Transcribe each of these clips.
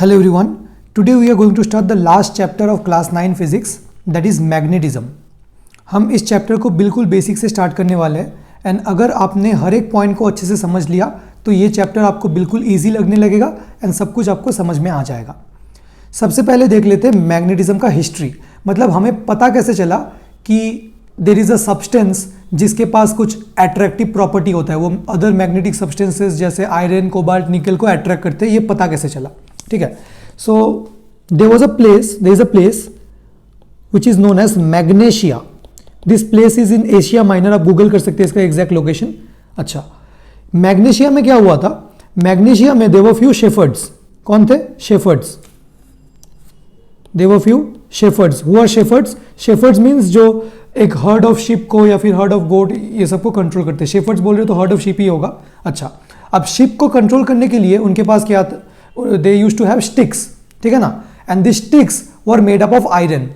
Hello everyone. Today we are going to start the last chapter of class 9 physics, that is magnetism. हम इस chapter को बिल्कुल basic से start करने वाले हैं एंड अगर आपने हर एक पॉइंट को अच्छे से समझ लिया तो ये चैप्टर आपको बिल्कुल इजी लगने लगेगा एंड सब कुछ आपको समझ में आ जाएगा. सबसे पहले देख लेते हैं मैग्नेटिज्म का हिस्ट्री. मतलब हमें पता कैसे चला कि देयर इज़ अ सब्सटेंस जिसके पास कुछ अट्रैक्टिव प्रॉपर्टी होता है, वो अदर मैग्नेटिक सब्सटेंसेस जैसे आयरन, कोबाल्ट, निकल को अट्रैक्ट करते हैं. ये पता कैसे चला, ठीक है. So there is a place which is known as Magnesia. This place is in Asia Minor. आप गूगल कर सकते हैं इसका एग्जैक्ट लोकेशन. अच्छा, मैग्नेशिया में क्या हुआ था? मैग्नेशिया में देयर वर फ्यू शेफर्ड्स. कौन थे? Shepherds. There were few shepherds. Who are shepherds? Shepherds means जो एक हर्ड ऑफ शिप को या फिर हर्ड ऑफ गोट ये सबको कंट्रोल करते हैं. शेफर्ड्स बोल रहे हो तो हर्ड ऑफ शिप ही होगा. अच्छा, अब शिप को कंट्रोल करने के लिए उनके पास क्या था? They used to have sticks, ठीक है ना. And this sticks were made up of iron.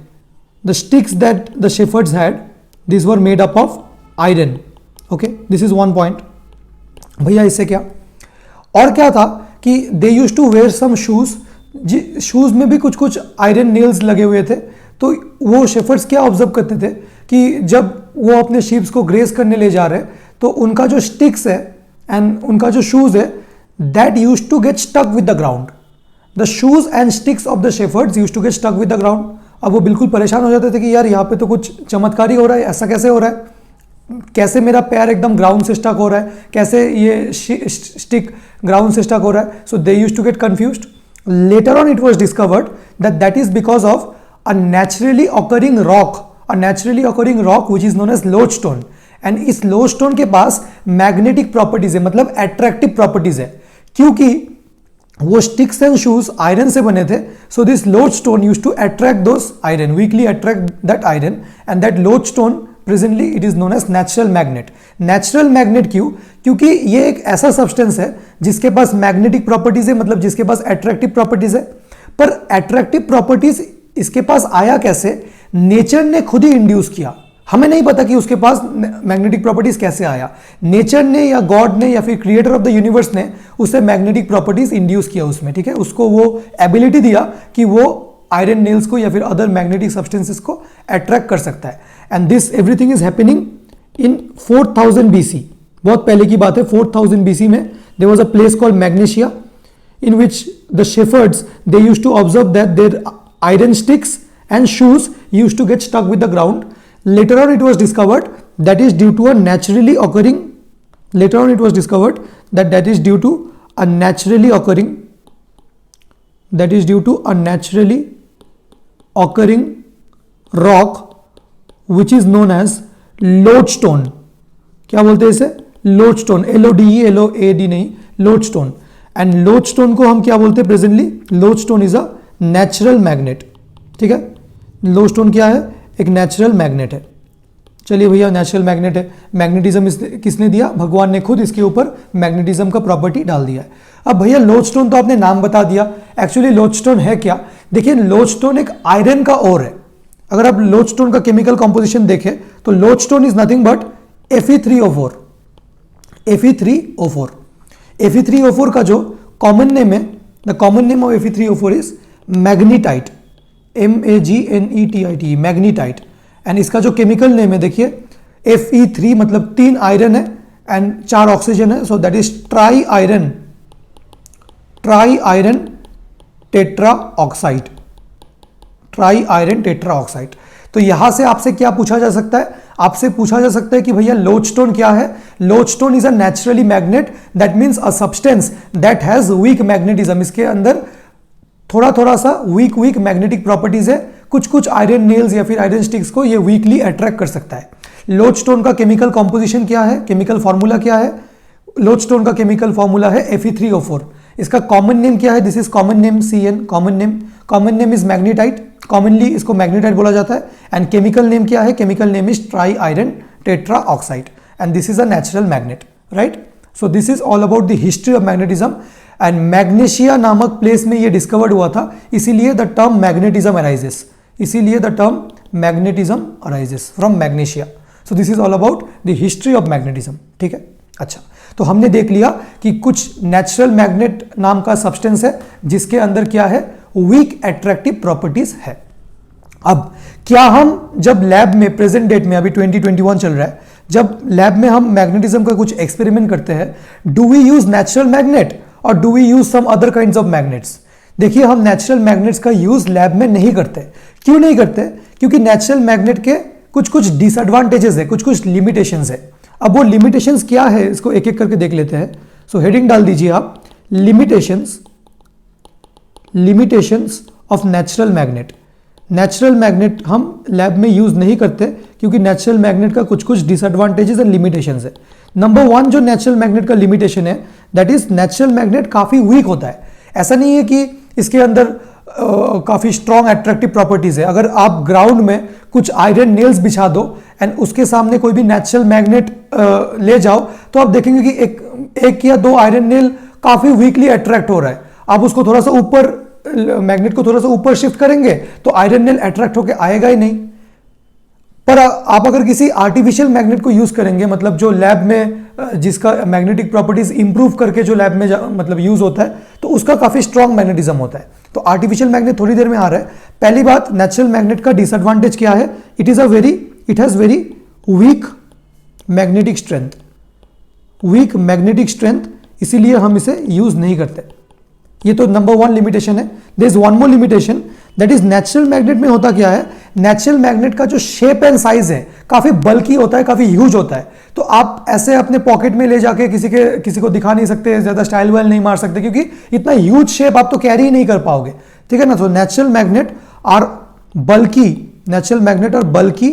The sticks that the shepherds had, this were made up of iron. Okay, this is one point. भैया इससे क्या और क्या था कि they used to wear some shoes. Shoes में भी कुछ कुछ आयरन नेल्स लगे हुए थे. तो वो शेफर्ड्स क्या ऑब्जर्व करते थे कि जब वो अपने शिप्स को ग्रेस करने ले जा रहे तो उनका जो स्टिक्स है एंड उनका जो शूज है that used to get stuck with the ground. The shoes and sticks of the shepherds used to get stuck with the ground. अब वो बिल्कुल परेशान हो जाते थे कि यार यहाँ पे तो कुछ चमत्कारी हो रहा है, ऐसा कैसे हो रहा है, कैसे मेरा पैर एकदम ग्राउंड से स्टक हो रहा है, कैसे ये स्टिक ग्राउंड से स्टक हो रहा है. So they used to get confused. Later on it was discovered that is because of a naturally occurring rock which is known as lodestone. and इस lodestone के पास magnetic properties है, मतलब attractive properties है. क्योंकि वो sticks and shoes iron से बने थे, so this lodestone used to attract those iron, weakly attract that iron, and that lodestone presently it is known as natural magnet. Natural magnet क्यों? क्योंकि ये एक ऐसा substance है जिसके पास magnetic properties है, मतलब जिसके पास attractive properties है. पर attractive properties इसके पास आया कैसे? नेचर ने खुद ही इंड्यूस किया. हमें नहीं पता कि उसके पास मैग्नेटिक प्रॉपर्टीज कैसे आया. नेचर ने या गॉड ने या फिर क्रिएटर ऑफ द यूनिवर्स ने उसे मैग्नेटिक प्रॉपर्टीज इंड्यूस किया उसमें, ठीक है. उसको वो एबिलिटी दिया कि वो आयरन नेल्स को या फिर अदर मैग्नेटिक सब्सटेंसेस को अट्रैक्ट कर सकता है. And this everything is happening in 4000 BC. बहुत पहले की बात है. 4000 BC में there was a place called Magnesia in which the shepherds they used to observe that their iron sticks and shoes used to get stuck with the ground. Later on it was discovered that is due to a naturally occurring rock which is known as lodestone. क्या बोलते हैं इसे? lodestone. LODE नहीं, lodestone. And lodestone को हम क्या बोलते हैं presently? Lodestone is a natural magnet, ठीक है. लोडस्टोन क्या है? एक नेचुरल मैग्नेट है. चलिए भैया, नेचुरल मैग्नेट है. मैग्नेटिज्म किसने दिया? भगवान ने खुद इसके ऊपर मैग्नेटिज्म का प्रॉपर्टी डाल दिया है. अब भैया लोडस्टोन तो आपने नाम बता दिया. एक्चुअली लोडस्टोन है क्या? देखिए, लोडस्टोन एक आयरन का ओर है. अगर आप लोडस्टोन का केमिकल कॉम्पोजिशन देखें तो lodestone is nothing but Fe3O4. Fe3O4. Fe3O4 का जो कॉमन नेम है, the common name of Fe3O4 is magnetite. MAGNETIT, magnetite. And इसका जो केमिकल नेम है देखिए, Fe3 मतलब 3 आयरन है एंड 4 ऑक्सीजन है. सो that is tri iron tetra oxide. तो यहां से आपसे क्या पूछा जा सकता है? आपसे पूछा जा सकता है कि भैया लोडस्टोन क्या है? Lodestone is a naturally magnet. That means a substance that has week magnetism. इसके अंदर थोड़ा सा वीक मैग्नेटिक प्रॉपर्टीज है. कुछ आयरन नेल्स या फिर आयरन स्टिक्स को ये वीकली अट्रैक्ट कर सकता है. लोडस्टोन का केमिकल कॉम्पोजिशन क्या है? केमिकल फॉर्मूला क्या है? लोडस्टोन का केमिकल फॉर्मूला है Fe3O4. इसका कॉमन नेम क्या है? This is common name CN. Common name is magnetite. Commonly इसको मैग्नेटाइट बोला जाता है. एंड केमिकल नेम क्या है? Chemical name is tri iron tetra oxide. And this is a natural magnet, right. So this is all about the history of magnetism. And Magnesia नामक place में ये discovered हुआ था, इसीलिए the term magnetism arises from Magnesia. So this is all about the history of magnetism, ठीक है. अच्छा, तो हमने देख लिया कि कुछ नेचुरल मैग्नेट नाम का सब्सटेंस है जिसके अंदर क्या है, वीक एट्रैक्टिव प्रॉपर्टीज है। अब क्या हम जब लैब में प्रेजेंट डेट में, अभी 2021 चल रहा है, जब लैब में हम मैग्नेटिज्म का कुछ एक्सपेरिमेंट करते हैं, do we use natural magnet और do we use some other kinds of magnets? देखिए, हम नेचुरल मैग्नेट्स का यूज लैब में नहीं करते। क्यों नहीं करते? क्योंकि नेचुरल मैग्नेट के कुछ कुछ डिसएडवांटेजेस है, कुछ कुछ लिमिटेशंस है। अब वो लिमिटेशंस क्या है, इसको एक एक करके देख लेते हैं। सो हेडिंग डाल दीजिए आप, limitations of natural magnet. Natural magnet हम लैब में यूज नहीं करते क्योंकि नेचुरल मैग्नेट का कुछ कुछ डिसएडवांटेजेस एंड लिमिटेशंस है। नंबर 1 जो नेचुरल मैग्नेट का लिमिटेशन है, दैट इज नेचुरल मैग्नेट काफी वीक होता है। ऐसा नहीं है कि इसके अंदर काफी स्ट्रॉन्ग एट्रैक्टिव प्रॉपर्टीज है। अगर आप ग्राउंड में कुछ आयरन नेल्स बिछा दो एंड उसके सामने कोई भी नेचुरल मैग्नेट ले जाओ, तो आप देखेंगे कि एक या दो आयरन नेल काफी वीकली अट्रैक्ट हो रहा है। आप उसको थोड़ा सा ऊपर, मैग्नेट को थोड़ा सा ऊपर शिफ्ट करेंगे तो आयरन नेल अट्रैक्ट होकर आएगा ही नहीं। पर आप अगर किसी आर्टिफिशियल मैग्नेट को यूज करेंगे, मतलब जो लैब में जिसका मैग्नेटिक प्रॉपर्टीज इंप्रूव करके जो लैब में मतलब यूज होता है, तो उसका काफी स्ट्रॉन्ग मैग्नेटिज्म होता है। तो आर्टिफिशियल मैग्नेट थोड़ी देर में आ रहा है। पहली बात, नेचुरल मैग्नेट का डिसएडवांटेज क्या है? It has very weak magnetic strength, इसीलिए हम इसे यूज नहीं करते। ये तो नंबर 1 लिमिटेशन है। There is one more limitation, that is natural magnet में होता क्या है, नेचुरल मैग्नेट का जो शेप एंड साइज है काफी बल्की होता है, काफी ह्यूज होता है। तो आप ऐसे अपने पॉकेट में ले जाके किसी को दिखा नहीं सकते, ज्यादा स्टाइल वाइल नहीं मार सकते, क्योंकि इतना ह्यूज शेप आप तो कैरी ही नहीं कर पाओगे, ठीक है ना। तो natural magnet are bulky, natural magnet are bulky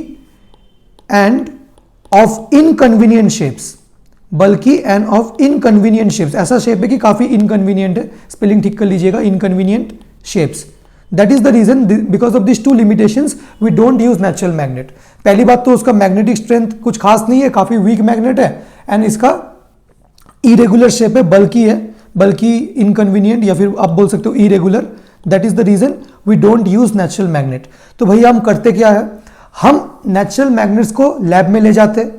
and of inconvenient shapes, bulky and of inconvenient shapes. ऐसा शेप है कि काफी इनकन्वीनियंट है, स्पेलिंग ठीक कर लीजिएगा, inconvenient shapes. That is the reason, because of this 2 limitations we don't use natural magnet. पहली बात तो उसका मैग्नेटिक स्ट्रेंथ कुछ खास नहीं है, काफी वीक मैग्नेट है, एंड इसका इरेगुलर शेप है, बल्कि इनकन्वीनियंट, या फिर आप बोल सकते हो irregular. That is the reason we don't use natural magnet. तो भैया हम करते क्या है, हम नेचुरल मैग्नेट्स को लैब में ले जाते,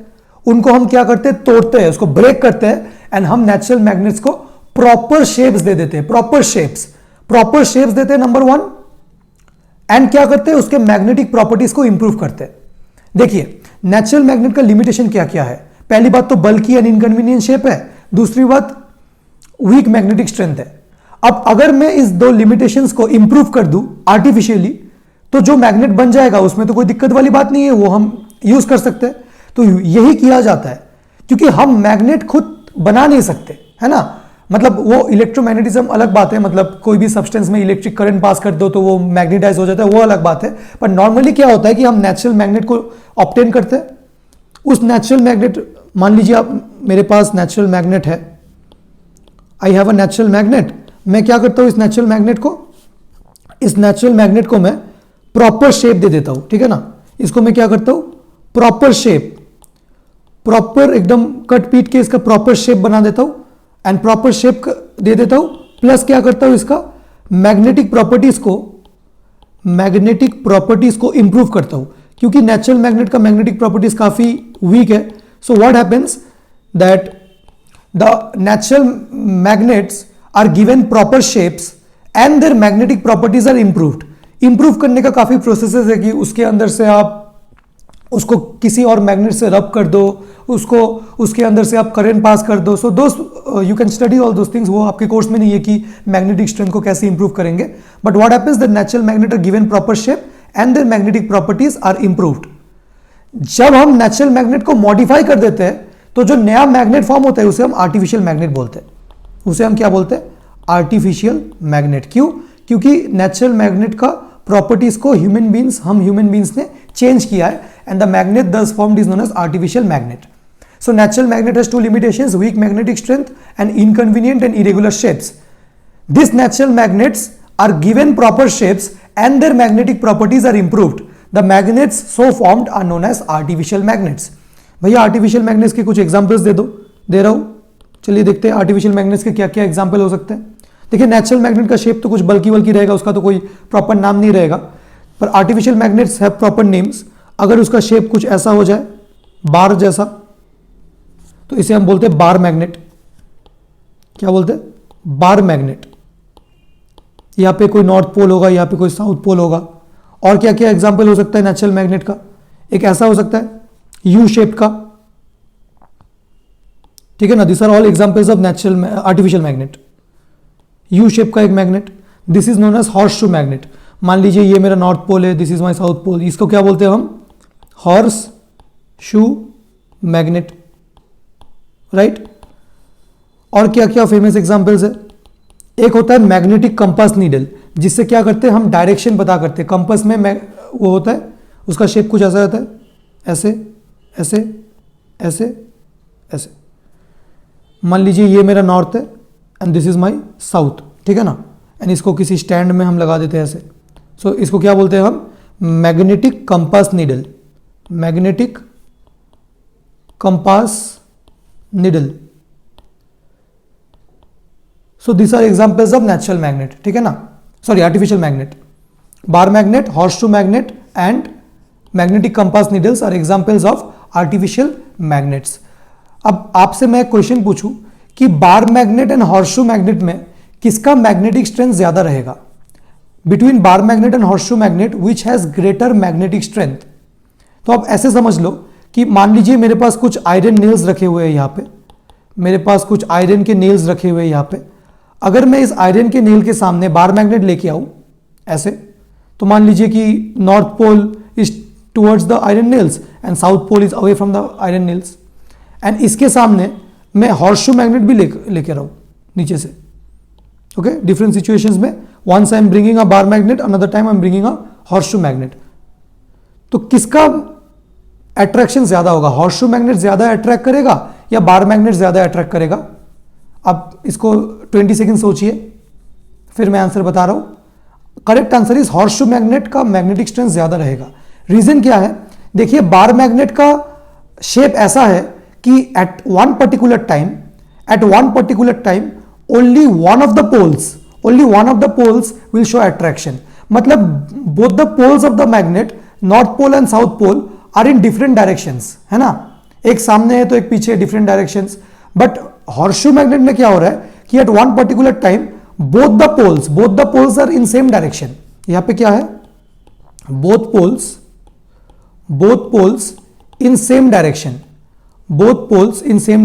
उनको हम क्या करते हैं, तोड़ते हैं, उसको ब्रेक करते हैं, एंड हम नेचुरल मैग्नेट्स को प्रॉपर शेप्स दे देते हैं, प्रॉपर शेप्स देते हैं, नंबर 1। एंड क्या करते हैं, उसके मैग्नेटिक प्रॉपर्टीज को इंप्रूव करते हैं। देखिए, नेचुरल मैग्नेट का लिमिटेशन क्या क्या है? पहली बात तो बल्कि एंड इनकन्वीनियंट शेप है, दूसरी बात वीक मैग्नेटिक स्ट्रेंथ है। अब अगर मैं इस 2 लिमिटेशंस को इंप्रूव कर दूं आर्टिफिशियली, तो जो मैग्नेट बन जाएगा उसमें तो कोई दिक्कत वाली बात नहीं है, वो हम यूज कर सकते हैं। तो यही किया जाता है, क्योंकि हम मैग्नेट खुद बना नहीं सकते, है ना। मतलब वो इलेक्ट्रोमैग्नेटिज्म अलग बात है, मतलब कोई भी सब्सटेंस में इलेक्ट्रिक करंट पास कर दो तो वो मैग्नेटाइज हो जाता है, वो अलग बात है। पर नॉर्मली क्या होता है कि हम नेचुरल मैग्नेट को ऑब्टेन करते हैं। उस नेचुरल मैग्नेट, मान लीजिए आप, मेरे पास नेचुरल मैग्नेट है, I have a natural magnet. मैं क्या करता हूं, इस नेचुरल मैग्नेट को मैं प्रॉपर शेप दे देता हूं, ठीक है ना। इसको मैं क्या करता हूं, प्रॉपर शेप, प्रॉपर एकदम कट पीट के इसका प्रॉपर शेप बना देता हूं, एंड प्रॉपर शेप दे देता हूं, प्लस क्या करता हूं, इसका मैग्नेटिक प्रॉपर्टीज को इंप्रूव करता हूं, क्योंकि नेचुरल मैग्नेट का मैग्नेटिक प्रॉपर्टीज काफी वीक है। So what happens that the natural magnets are given proper shapes and their magnetic properties are improved. Improve करने का काफी प्रोसेसेस है कि उसके अंदर से आप उसको किसी और मैग्नेट से रब कर दो, उसके अंदर से आप करंट पास कर दो। सो दोस्त you can study all those things. वो आपके कोर्स में नहीं है कि मैग्नेटिक स्ट्रेंथ को कैसे इंप्रूव करेंगे, but what happens the natural magnet are given proper shape and their magnetic properties are improved. जब हम नेचुरल मैग्नेट को मॉडिफाई कर देते हैं तो जो नया मैग्नेट फॉर्म होता है उसे हम आर्टिफिशियल मैग्नेट बोलते हैं। उसे हम क्या बोलते हैं, आर्टिफिशियल मैग्नेट। क्यों? क्योंकि नेचुरल मैग्नेट का प्रॉपर्टीज को हम ह्यूमन बींग्स ने चेंज किया है, and the magnet thus formed is known as artificial magnet. So natural magnet has 2 limitations, weak magnetic strength and inconvenient and irregular shapes. These natural magnets are given proper shapes and their magnetic properties are improved. The magnets so formed are known as artificial magnets. भैया artificial magnets के कुछ examples दे रहा हूं। चलिए देखते हैं artificial magnets के क्या क्या एग्जांपल हो सकते हैं। देखिए, नेचुरल मैग्नेट का शेप तो कुछ बल्कि रहेगा, उसका तो कोई प्रॉपर नाम नहीं रहेगा, पर artificial magnets have proper names. अगर उसका शेप कुछ ऐसा हो जाए, बार जैसा, तो इसे हम बोलते हैं बार मैग्नेट। क्या बोलते हैं? Bar magnet. यहां पे कोई नॉर्थ पोल होगा, यहां पे कोई साउथ पोल होगा। और क्या क्या एग्जांपल हो सकता है नेचुरल मैग्नेट का? एक ऐसा हो सकता है यू शेप का, ठीक है ना। This are all examples of natural artificial magnet. U shape का एक magnet, this is known as horseshoe magnet. मान लीजिए ये मेरा नॉर्थ पोल है, this is my south pole, इसको क्या बोलते हैं हम? Horseshoe magnet, right. और क्या क्या फेमस एग्जांपल्स है? एक होता है मैग्नेटिक कंपास नीडल, जिससे क्या करते हैं हम? डायरेक्शन पता करते हैं। कंपास में वो होता है, उसका शेप कुछ ऐसा रहता है, ऐसे ऐसे ऐसे ऐसे। मान लीजिए ये मेरा नॉर्थ है and this is my south, ठीक है ना। एंड इसको किसी स्टैंड में हम लगा देते हैं ऐसे। सो इसको क्या बोलते हैं हम? Magnetic compass needle. Magnetic compass needle. So this are examples of natural magnet, ठीक है ना, sorry artificial magnet. Bar magnet, horseshoe magnet and magnetic compass needles are examples of artificial magnets. अब आपसे मैं क्वेश्चन पूछूं कि bar magnet and horseshoe magnet में किसका मैग्नेटिक स्ट्रेंथ ज्यादा रहेगा? Between bar magnet and horseshoe magnet which has greater magnetic strength. तो आप ऐसे समझ लो कि मान लीजिए मेरे पास कुछ आयरन नेल्स रखे हुए हैं यहां पे, मेरे पास कुछ आयरन के नेल्स रखे हुए हैं यहां पे। अगर मैं इस आयरन के नेल के सामने बार मैग्नेट लेके आऊं ऐसे, तो मान लीजिए कि north pole is towards the iron nails and south pole is away from the iron nails, and इसके सामने मैं हॉर्स शू मैग्नेट भी लेके रहूं नीचे से, ओके। डिफरेंट सिचुएशंस में once I am bringing a bar magnet, another time I am bringing a horseshoe magnet. तो किसका अट्रैक्शन ज्यादा होगा? हॉर्स शू मैग्नेट ज्यादा अट्रैक्ट करेगा या बार मैग्नेट ज्यादा अट्रैक्ट करेगा? अब इसको 20 सेकंड सोचिए, फिर मैं आंसर बता रहा हूं। Correct answer is horse shoe magnet का मैग्नेटिक स्ट्रेंथ ज्यादा रहेगा। रीजन क्या है? देखिए बार मैग्नेट का शेप ऐसा है कि at one particular time only one of the poles will show attraction. मतलब both the poles of the magnet, north pole and south pole, are in different directions, है ना। एक सामने है तो एक पीछे, different directions. But horseshoe magnet में क्या हो रहा है कि at one particular time both the poles are in same direction. यहां पे क्या है? बोथ पोल्स इन सेम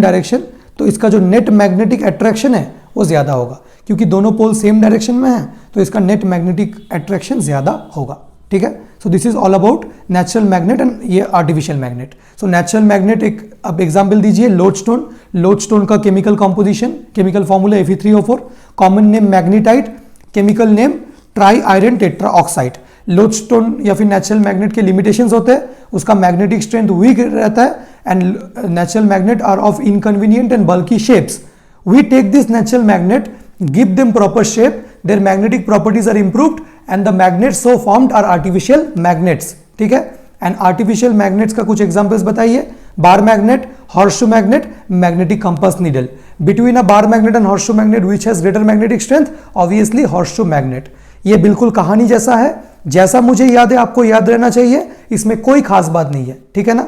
डायरेक्शन। तो इसका जो नेट मैग्नेटिक अट्रैक्शन है वो ज्यादा होगा, क्योंकि दोनों पोल सेम डायरेक्शन में है, तो इसका नेट मैग्नेटिक अट्रैक्शन ज्यादा होगा, ठीक है। So this is all about natural magnet and ये artificial magnet. So natural magnet, एक अब एग्जांपल दीजिए, लोडस्टोन। लोडस्टोन का chemical composition, chemical formula Fe3O4, common name magnetite, chemical name tri iron tetra oxide. Lodestone या फिर natural magnet के limitations होते हैं, उसका मैग्नेटिक स्ट्रेंथ वीक रहता है and natural magnet are of inconvenient and bulky shapes. We take this natural magnet, give them proper shape, their magnetic properties are improved and the magnets so formed are artificial magnets, ठीक है। And artificial magnets का कुछ examples बताइए। Bar magnet, horseshoe magnet, magnetic compass needle. Between a bar magnet and horseshoe magnet which has greater magnetic strength, obviously horseshoe magnet. ये बिल्कुल कहानी जैसा है, जैसा मुझे याद है आपको याद रहना चाहिए, इसमें कोई खास बात नहीं है, ठीक है ना।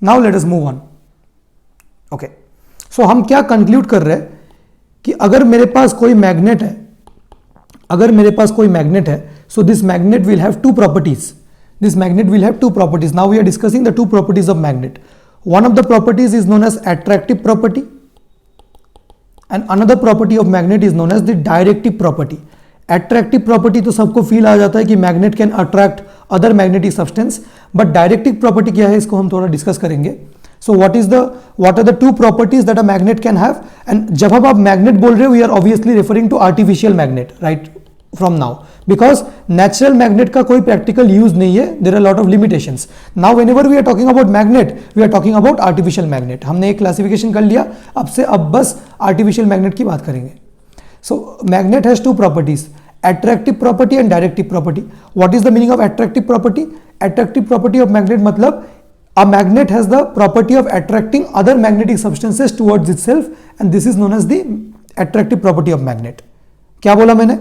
Now let us move on, okay. So हम क्या कंक्लूड कर रहे हैं कि अगर मेरे पास कोई मैग्नेट है, so this magnet will have two properties. Now we are discussing the two properties of magnet. One of the properties is known as attractive property and another property of magnet is known as the directive property. Attractive property तो सबको feel आ जाता है कि magnet can attract other magnetic substance, but directive property क्या है इसको हम थोड़ा डिस्कस करेंगे. So what are the two properties that a magnet can have? And जब आप magnet बोल रहे हो, we are obviously referring to artificial magnet, right? From now, because natural magnet का कोई practical use नहीं है, there are a lot of limitations. Now whenever we are talking about magnet, we are talking about artificial magnet. हमने एक classification कर लिया, अब बस artificial magnet की बात करेंगे. So magnet has two properties, attractive property and directive property. What is the meaning of attractive property? Attractive property of magnet मतलब a magnet has the property of attracting other magnetic substances towards itself, and this is known as the attractive property of magnet. क्या बोला मैंने?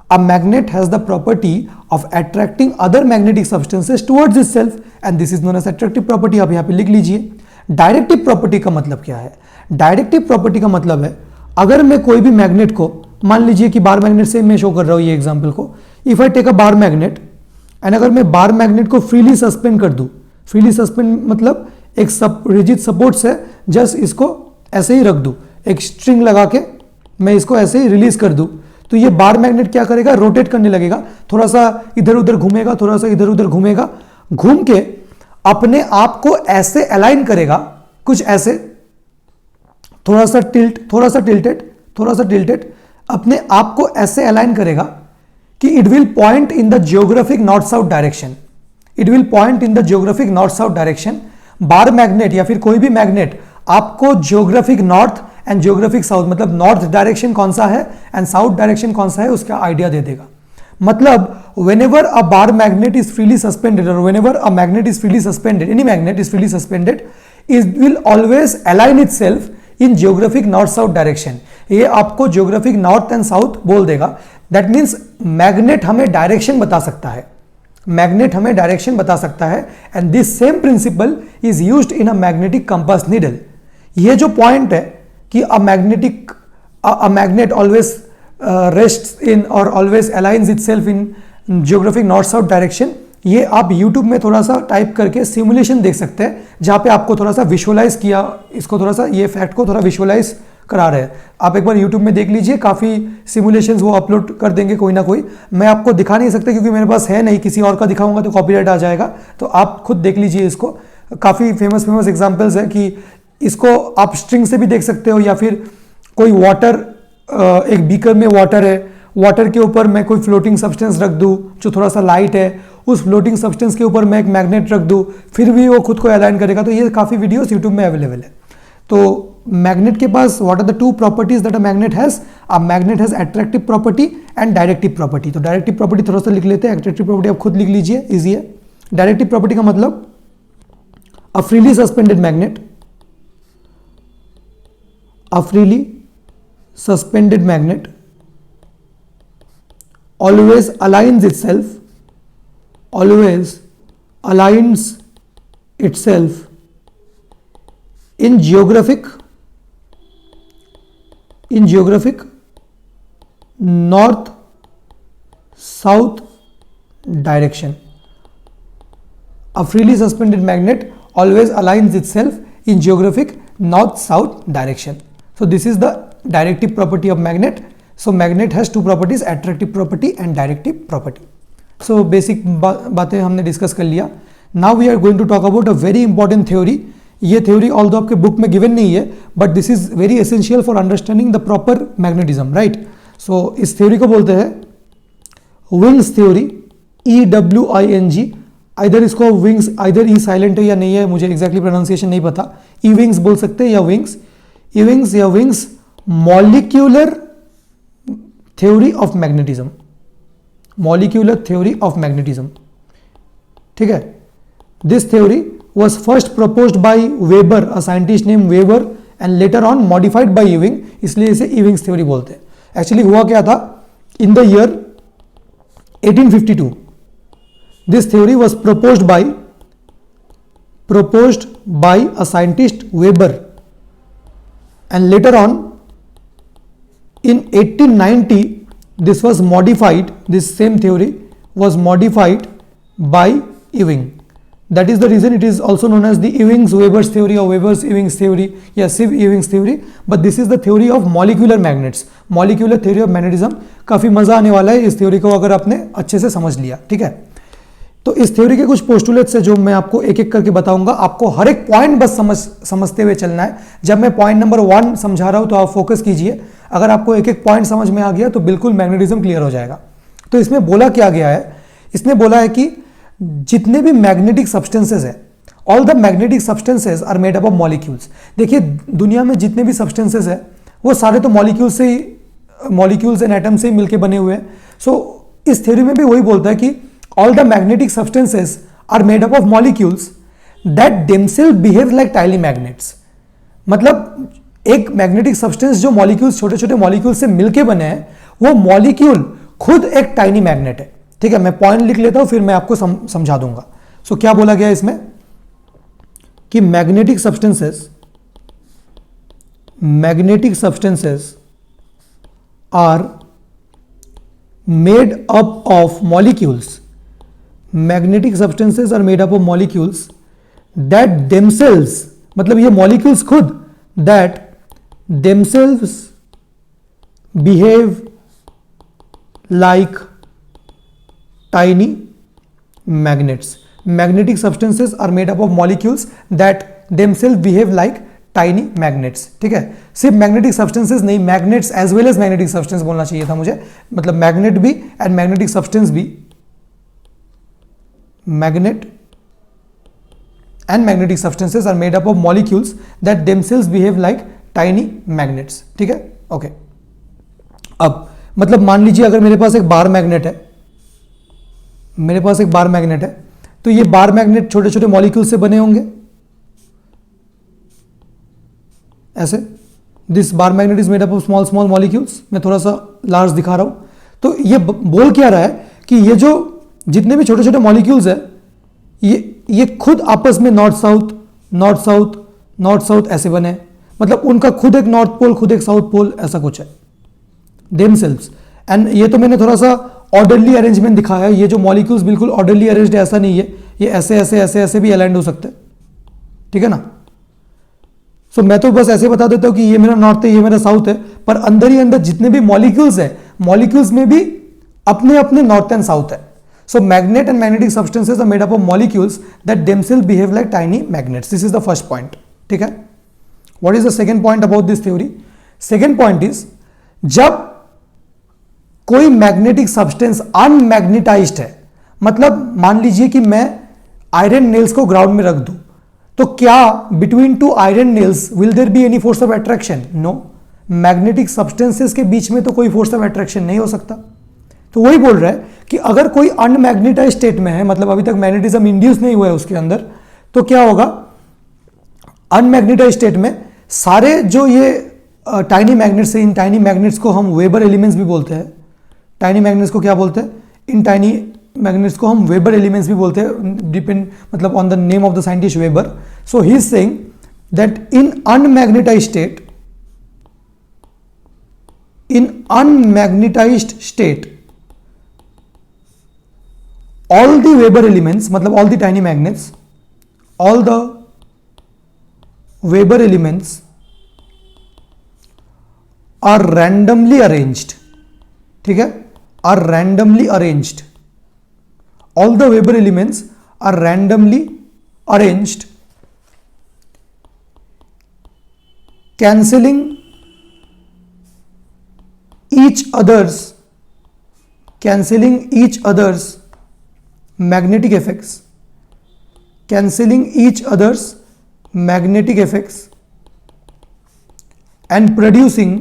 A magnet has the property of attracting other magnetic substances towards itself, and this is known as attractive property. आप यहाँ पे लिख लीजिए. Directive property का मतलब क्या है? डायरेक्टिव प्रॉपर्टी का मतलब है अगर मैं कोई भी मैग्नेट को, मान लीजिए कि बार मैग्नेट से मैं शो कर रहा हूं ये एग्जांपल को, if I take a bar magnet and अगर मैं बार मैग्नेट को फ्रीली सस्पेंड कर दूं, फ्रीली सस्पेंड मतलब एक रिजिड सपोर्ट से जस्ट इसको ऐसे ही रख दूं, एक स्ट्रिंग लगा के मैं इसको ऐसे ही रिलीज कर दूं, तो ये बार मैग्नेट क्या करेगा? रोटेट करने लगेगा, थोड़ा सा इधर उधर घूमेगा, थोड़ा सा इधर उधर घूमेगा, घूम के अपने आप को ऐसे अलाइन करेगा, कुछ ऐसे, थोड़ा सा टिल्ट, थोड़ा सा टिल्टेड, थोड़ा सा टिल्टेड, अपने आप को ऐसे अलाइन करेगा कि it will point in the geographic north south direction, it will point in the geographic north south direction. Bar magnet या फिर कोई भी मैग्नेट आपको geographic north and geographic south, मतलब नॉर्थ डायरेक्शन कौन सा है एंड साउथ डायरेक्शन कौन सा है, उसका आइडिया दे देगा। मतलब whenever a bar magnet is freely suspended or whenever a magnet is freely suspended, any magnet is freely suspended, it will always align itself in geographic north south direction। ये आपको geographic north and south बोल देगा। That means magnet हमें direction बता सकता है, magnet हमें direction बता सकता है, and this same principle is used in a magnetic compass needle. ये जो पॉइंट है कि a magnet always rests in or always aligns itself in geographic north south direction, ये आप YouTube में थोड़ा सा टाइप करके सिमुलेशन देख सकते हैं, जहाँ पे आपको थोड़ा सा विजुअलाइज किया, इसको थोड़ा सा ये फैक्ट को थोड़ा विजुअलाइज करा रहे हैं। आप एक बार YouTube में देख लीजिए, काफ़ी सिमुलेशंस वो अपलोड कर देंगे कोई ना कोई। मैं आपको दिखा नहीं सकता क्योंकि मेरे पास है नहीं, किसी और का दिखाऊंगा तो कॉपीराइट आ जाएगा, तो आप खुद देख लीजिए इसको। काफ़ी फेमस एग्जाम्पल्स है कि इसको आप स्ट्रिंग से भी देख सकते हो, या फिर कोई वाटर, एक बीकर में वाटर है, वाटर के ऊपर मैं कोई फ्लोटिंग सब्सटेंस रख दूं जो थोड़ा सा लाइट है, उस फ्लोटिंग सब्सटेंस के ऊपर मैं एक मैग्नेट रख दूं, फिर भी वो खुद को अलाइन करेगा। तो ये काफ़ी वीडियोस यूट्यूब में अवेलेबल है। तो मैग्नेट के पास what are the two properties that a magnet has? A magnet has attractive property and directive property. तो डायरेक्टिव प्रॉपर्टी थोड़ा सा लिख लेते हैं, अट्रैक्टिव प्रॉपर्टी आप खुद लिख लीजिए, ईजी है। डायरेक्टिव प्रॉपर्टी का मतलब a freely suspended magnet, a freely suspended magnet always aligns itself in geographic north south direction। A freely suspended magnet always aligns itself in geographic north south direction। So this is the directive property of magnet। So magnet has two properties, attractive property and directive property। So basic बातें हमने discuss कर लिया। Now we are going to talk about a very important theory। ये theory although आपके book में given नहीं है, but this is very essential for understanding the proper magnetism, right? So इस theory को बोलते हैं Wings theory, EWING। इधर इसको wings, इधर ई साइलेंट है या नहीं है, मुझे exactly pronunciation नहीं पता, ई विंग्स बोल सकते हैं या wings, ई विंग्स या wings। Molecular theory of magnetism, molecular theory of magnetism, ठीक है। This theory was first proposed by weber, a scientist name weber, and later on modified by ईविंग, इसलिए इसे ईविंग्स थ्योरी बोलते हैं। एक्चुअली हुआ क्या था, in the year 1852 this theory was proposed by a scientist Weber, and later on in 1890 this was modified, this same theory was modified by Ewing। That is the reason it is also known as the Ewings-Weber's theory or Weber's-Ewings theory या सिर्फ Ewings theory, but this is the theory of molecular magnets, molecular theory of magnetism। काफ़ी मज़ा आने वाला है इस theory को अगर आपने अच्छे से समझ लिया, ठीक है। तो इस थ्योरी के कुछ पोस्टुलेट्स है जो मैं आपको एक एक करके बताऊंगा, आपको हर एक पॉइंट बस समझते हुए चलना है। जब मैं पॉइंट नंबर 1 समझा रहा हूं तो आप फोकस कीजिए, अगर आपको एक एक पॉइंट समझ में आ गया तो बिल्कुल मैग्नेटिज्म क्लियर हो जाएगा। तो इसमें बोला क्या गया है, इसने बोला है कि जितने भी मैग्नेटिक सब्सटेंसेज है, all the magnetic substances are made up of molecules. देखिए दुनिया में जितने भी सब्सटेंसेज है वो सारे तो मॉलिक्यूल्स एंड एटम से ही मिलकर बने हुए हैं। सो इस थ्योरी में भी वही बोलता है कि all the magnetic substances are made up of molecules that themselves behave like tiny magnets। मतलब एक मैग्नेटिक सब्सटेंस जो मॉलिक्यूल्स, छोटे छोटे मॉलिक्यूल से मिलके बने हैं, वो मॉलिक्यूल खुद एक टाइनी मैग्नेट है, ठीक है। मैं पॉइंट लिख लेता हूं फिर मैं आपको समझा दूंगा। सो क्या बोला गया इसमें कि magnetic substances are made up of molecules, magnetic substances are made up of molecules that themselves, मतलब ये मॉलिक्यूल्स खुद, that themselves behave like tiny magnets. Magnetic substances are made up of molecules that themselves behave like tiny magnets. ठीक है, सिर्फ magnetic substances नहीं, magnets as well as magnetic substance बोलना चाहिए था मुझे, मतलब मैग्नेट भी एंड मैग्नेटिक सब्सटेंस भी, magnet and magnetic substances are made up of molecules that themselves behave like tiny magnets. ठीक है, ओके। अब मतलब मान लीजिए अगर मेरे पास एक बार मैग्नेट है, मेरे पास एक बार मैग्नेट है, तो ये बार मैग्नेट छोटे छोटे मॉलिक्यूल से बने होंगे ऐसे। This bar magnet is made up of small small molecules. मैं थोड़ा सा लार्ज दिखा रहा हूं, तो ये बोल क्या रहा है कि ये जो जितने भी छोटे छोटे मॉलिक्यूल्स है, ये खुद आपस में north south north south north south ऐसे बने, मतलब उनका खुद एक नॉर्थ पोल खुद एक साउथ पोल ऐसा कुछ है देमसेल्व्स। एंड ये तो मैंने थोड़ा सा ऑर्डरली अरेंजमेंट दिखाया है, ये जो मॉलिक्यूल्स बिल्कुल ऑर्डरली अरेंज्ड ऐसा नहीं है, ये ऐसे ऐसे ऐसे ऐसे भी अलाइंड हो सकते हैं। ठीक है ना। सो मैं तो बस ऐसे बता देता हूं कि ये मेरा नॉर्थ है, ये मेरा साउथ है, पर अंदर ही अंदर जितने भी मॉलिक्यूल्स है, मॉलिक्यूल्स में भी अपने अपने नॉर्थ एंड साउथ है। So magnet and magnetic substances are made up of molecules that themselves behave like tiny magnets. This is the first point. ठीक है, what is the second point about this theory? Second point is, जब कोई magnetic substance अनमैग्नेटाइज्ड है, मतलब मान लीजिए कि मैं आयरन नेल्स को ग्राउंड में रख दूं, तो क्या between two iron nails will there be any force of attraction? No. Magnetic substances के बीच में तो कोई फोर्स ऑफ अट्रैक्शन नहीं हो सकता। तो वही बोल रहा है कि अगर कोई अनमैग्नेटाइज्ड स्टेट में है, मतलब अभी तक मैग्नेटिज्म इंड्यूस नहीं हुआ है उसके अंदर, तो क्या होगा? अनमैग्नेटाइज्ड स्टेट में सारे जो ये टाइनी मैग्नेट्स है, इन टाइनी मैग्नेट्स को हम वेबर एलिमेंट्स भी बोलते हैं। टाइनी मैग्नेट्स को क्या बोलते हैं? इन टाइनी मैग्नेट्स को हम वेबर एलिमेंट्स भी बोलते हैं, डिपेंड मतलब on the name of the scientist Weber. So he is saying that in unmagnetised state all the Weber elements, मतलब all the tiny magnets, all the Weber elements are randomly arranged. ठीक है, are randomly arranged. All the Weber elements are randomly arranged, cancelling each other's magnetic effects, and producing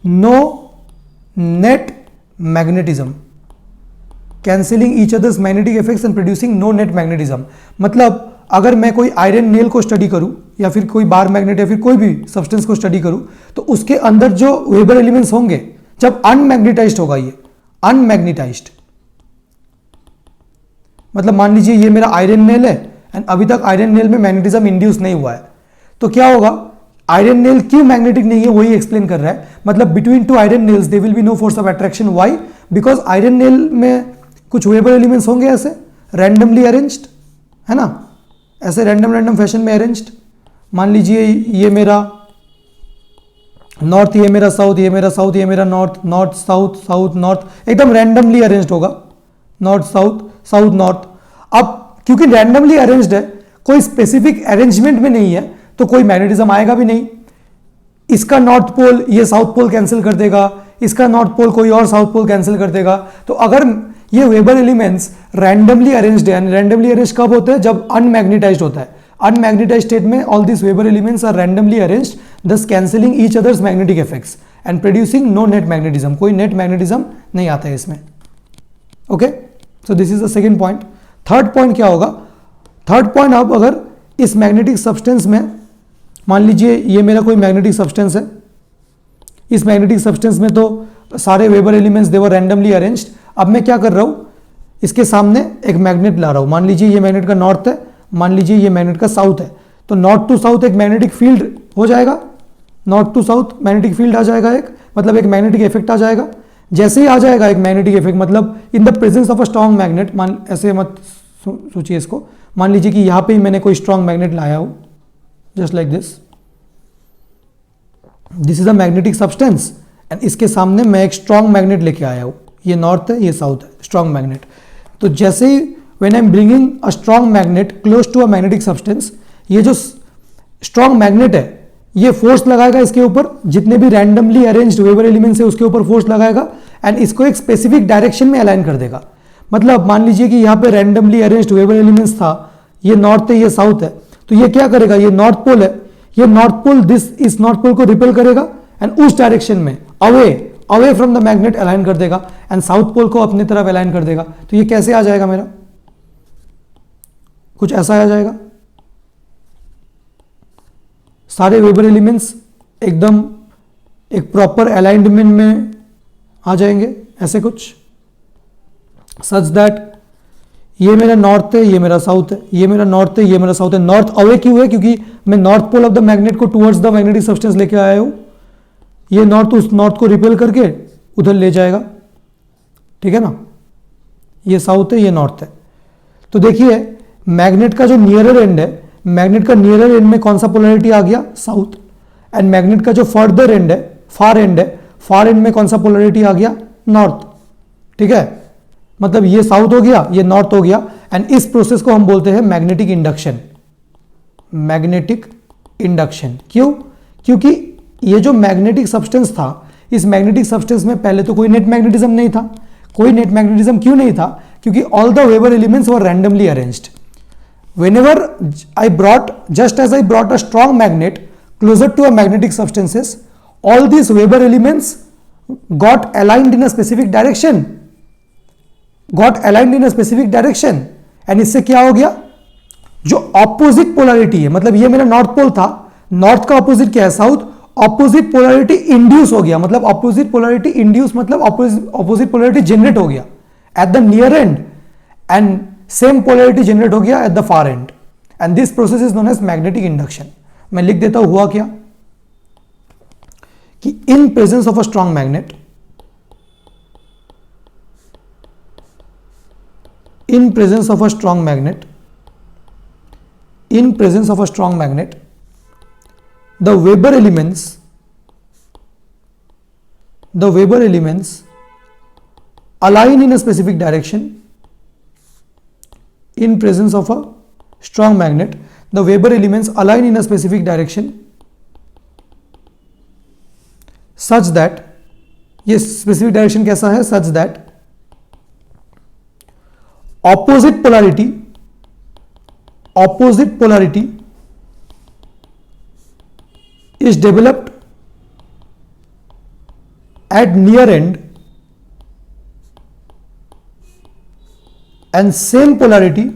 no net magnetism. Cancelling each other's magnetic effects and producing no net magnetism. मतलब अगर मैं कोई iron nail को study करूं या फिर कोई bar magnet या फिर कोई भी सब्सटेंस को स्टडी करूं, तो उसके अंदर जो वेबर एलिमेंट्स होंगे, जब अनमैग्नेटाइज्ड होगा, ये अनमैग्नेटाइज्ड, मतलब मान लीजिए ये मेरा आयरन नेल है एंड अभी तक आयरन नेल में मैग्नेटिज्म इंड्यूस नहीं हुआ है, तो क्या होगा? आयरन नेल क्यों मैग्नेटिक नहीं है वही एक्सप्लेन कर रहा है। मतलब between two iron nails there will be no force of attraction. Why? Because iron nail में कुछ वेबर एलिमेंट्स होंगे ऐसे रैंडमली अरेंज्ड, है ना, ऐसे रैंडम फैशन में अरेंज्ड। मान लीजिए ये मेरा नॉर्थ, ये मेरा साउथ, ये मेरा साउथ, ये मेरा north, north south, south north, एकदम रैंडमली अरेंज्ड होगा, नॉर्थ साउथ, साउथ नॉर्थ। अब क्योंकि रैंडमली अरेंज्ड है, कोई स्पेसिफिक अरेंजमेंट में नहीं है, तो कोई मैग्नेटिज्म आएगा भी नहीं। इसका नॉर्थ पोल ये साउथ पोल कैंसिल कर देगा, इसका नॉर्थ पोल कोई और साउथ पोल कैंसिल कर देगा। तो अगर ये वेबर एलिमेंट्स रैंडमली अरेंज्ड है, रैंडमली अरेंज कब होता है? जब अनमैग्नेटाइज्ड होता है। अनमैग्नेटाइज्ड स्टेट में all this Weber elements are randomly arranged, thus cancelling each other's magnetic effects and producing no net magnetism. कोई net magnetism नहीं आता है इसमें। Okay, so this is the second point. Third point क्या होगा? Third point, अब अगर इस मैग्नेटिक सब्सटेंस में, मान लीजिए ये मेरा कोई मैग्नेटिक सब्सटेंस है, इस मैग्नेटिक सब्सटेंस में तो सारे weber elements they were randomly arranged. अब मैं क्या कर रहा हूं? इसके सामने एक मैग्नेट ला रहा हूं। मान लीजिए ये मैग्नेट का नॉर्थ है, मान लीजिए ये मैग्नेट का साउथ है, तो नॉर्थ टू साउथ एक मैग्नेटिक फील्ड हो जाएगा, north to south magnetic field आ जाएगा, एक मतलब एक मैग्नेटिक इफेक्ट आ जाएगा। जैसे ही आ जाएगा एक मैग्नेटिक इफेक्ट, मतलब in the presence of a strong magnet, मान ऐसे मत सोचिए इसको, मान लीजिए कि यहां पे ही मैंने कोई स्ट्रॉन्ग मैग्नेट लाया हो, just like this is a magnetic substance, and इसके सामने मैं एक स्ट्रॉन्ग मैग्नेट लेके आया हूं, ये नॉर्थ है ये साउथ है, स्ट्रॉन्ग मैग्नेट। तो जैसे ही when I am bringing a strong magnet close to a magnetic substance, ये जो स्ट्रॉन्ग मैग्नेट है ये फोर्स लगाएगा इसके ऊपर, जितने भी रैंडमली अरेंज्ड वेबर एलिमेंट्स है उसके ऊपर फोर्स लगाएगा, एंड इसको एक स्पेसिफिक डायरेक्शन में अलाइन कर देगा। मतलब मान लीजिए कि यहाँ पे रैंडमली अरेंज्ड वेबर एलिमेंट्स था, ये नॉर्थ है ये साउथ है, तो ये क्या करेगा, ये नॉर्थ पोल है, ये नॉर्थ पोल इस नॉर्थ पोल को रिपेल करेगा एंड उस डायरेक्शन में away from the magnet align कर देगा, एंड साउथ पोल को अपनी तरफ अलाइन कर देगा। तो ये कैसे आ जाएगा मेरा, कुछ ऐसा आ जाएगा, सारे वेबर एलिमेंट्स एकदम एक प्रॉपर अलाइनमेंट में आ जाएंगे, ऐसे कुछ, सच दैट ये मेरा नॉर्थ है ये मेरा साउथ है, ये मेरा नॉर्थ है ये मेरा साउथ है। नॉर्थ अवे क्यों है, क्योंकि मैं north pole of the magnet को टुवर्ड्स द मैग्नेटिक सब्सटेंस लेके आया हूं, ये नॉर्थ उस नॉर्थ को रिपेल करके उधर ले जाएगा, ठीक है ना, ये साउथ है ये नॉर्थ है। तो देखिए मैग्नेट का जो नियरर एंड है, मैग्नेट का नियरर एंड में कौन सा पोलैरिटी आ गया, साउथ, एंड मैग्नेट का जो फर्दर एंड है, फार एंड में कौन सा पोलैरिटी आ गया, नॉर्थ, ठीक है। मतलब ये साउथ हो गया ये नॉर्थ हो गया, एंड इस प्रोसेस को हम बोलते हैं मैग्नेटिक इंडक्शन। मैग्नेटिक इंडक्शन क्यों, क्योंकि ये जो मैग्नेटिक सब्सटेंस था, इस मैग्नेटिक सब्सटेंस में पहले तो कोई नेट मैग्नेटिज्म नहीं था। कोई नेट मैग्नेटिज्म क्यों नहीं था, क्योंकि all the weber elements were randomly arranged. whenever just as I brought a strong magnet closer to a magnetic substances, all these Weber elements got aligned in a specific direction, and इससे क्या हो गया, जो opposite polarity है, मतलब ये मेरा north पोल था, नॉर्थ का ऑपोजिट क्या है, साउथ, ऑपोजिट पोलैरिटी इंड्यूस हो गया, मतलब ऑपोजिट पोलैरिटी इंड्यूस मतलब ऑपोजिट पोलैरिटी जनरेट हो गया at the near end, and same polarity generate हो गया at the far end, and this process is known as magnetic induction. मैं लिख देता हूं हुआ क्या, कि in presence of a strong magnet, in presence of a strong magnet, the Weber elements align in a specific direction. In presence of a strong magnet, the Weber elements align in a specific direction such that, ये specific direction कैसा है, such that opposite polarity is developed at near end and same polarity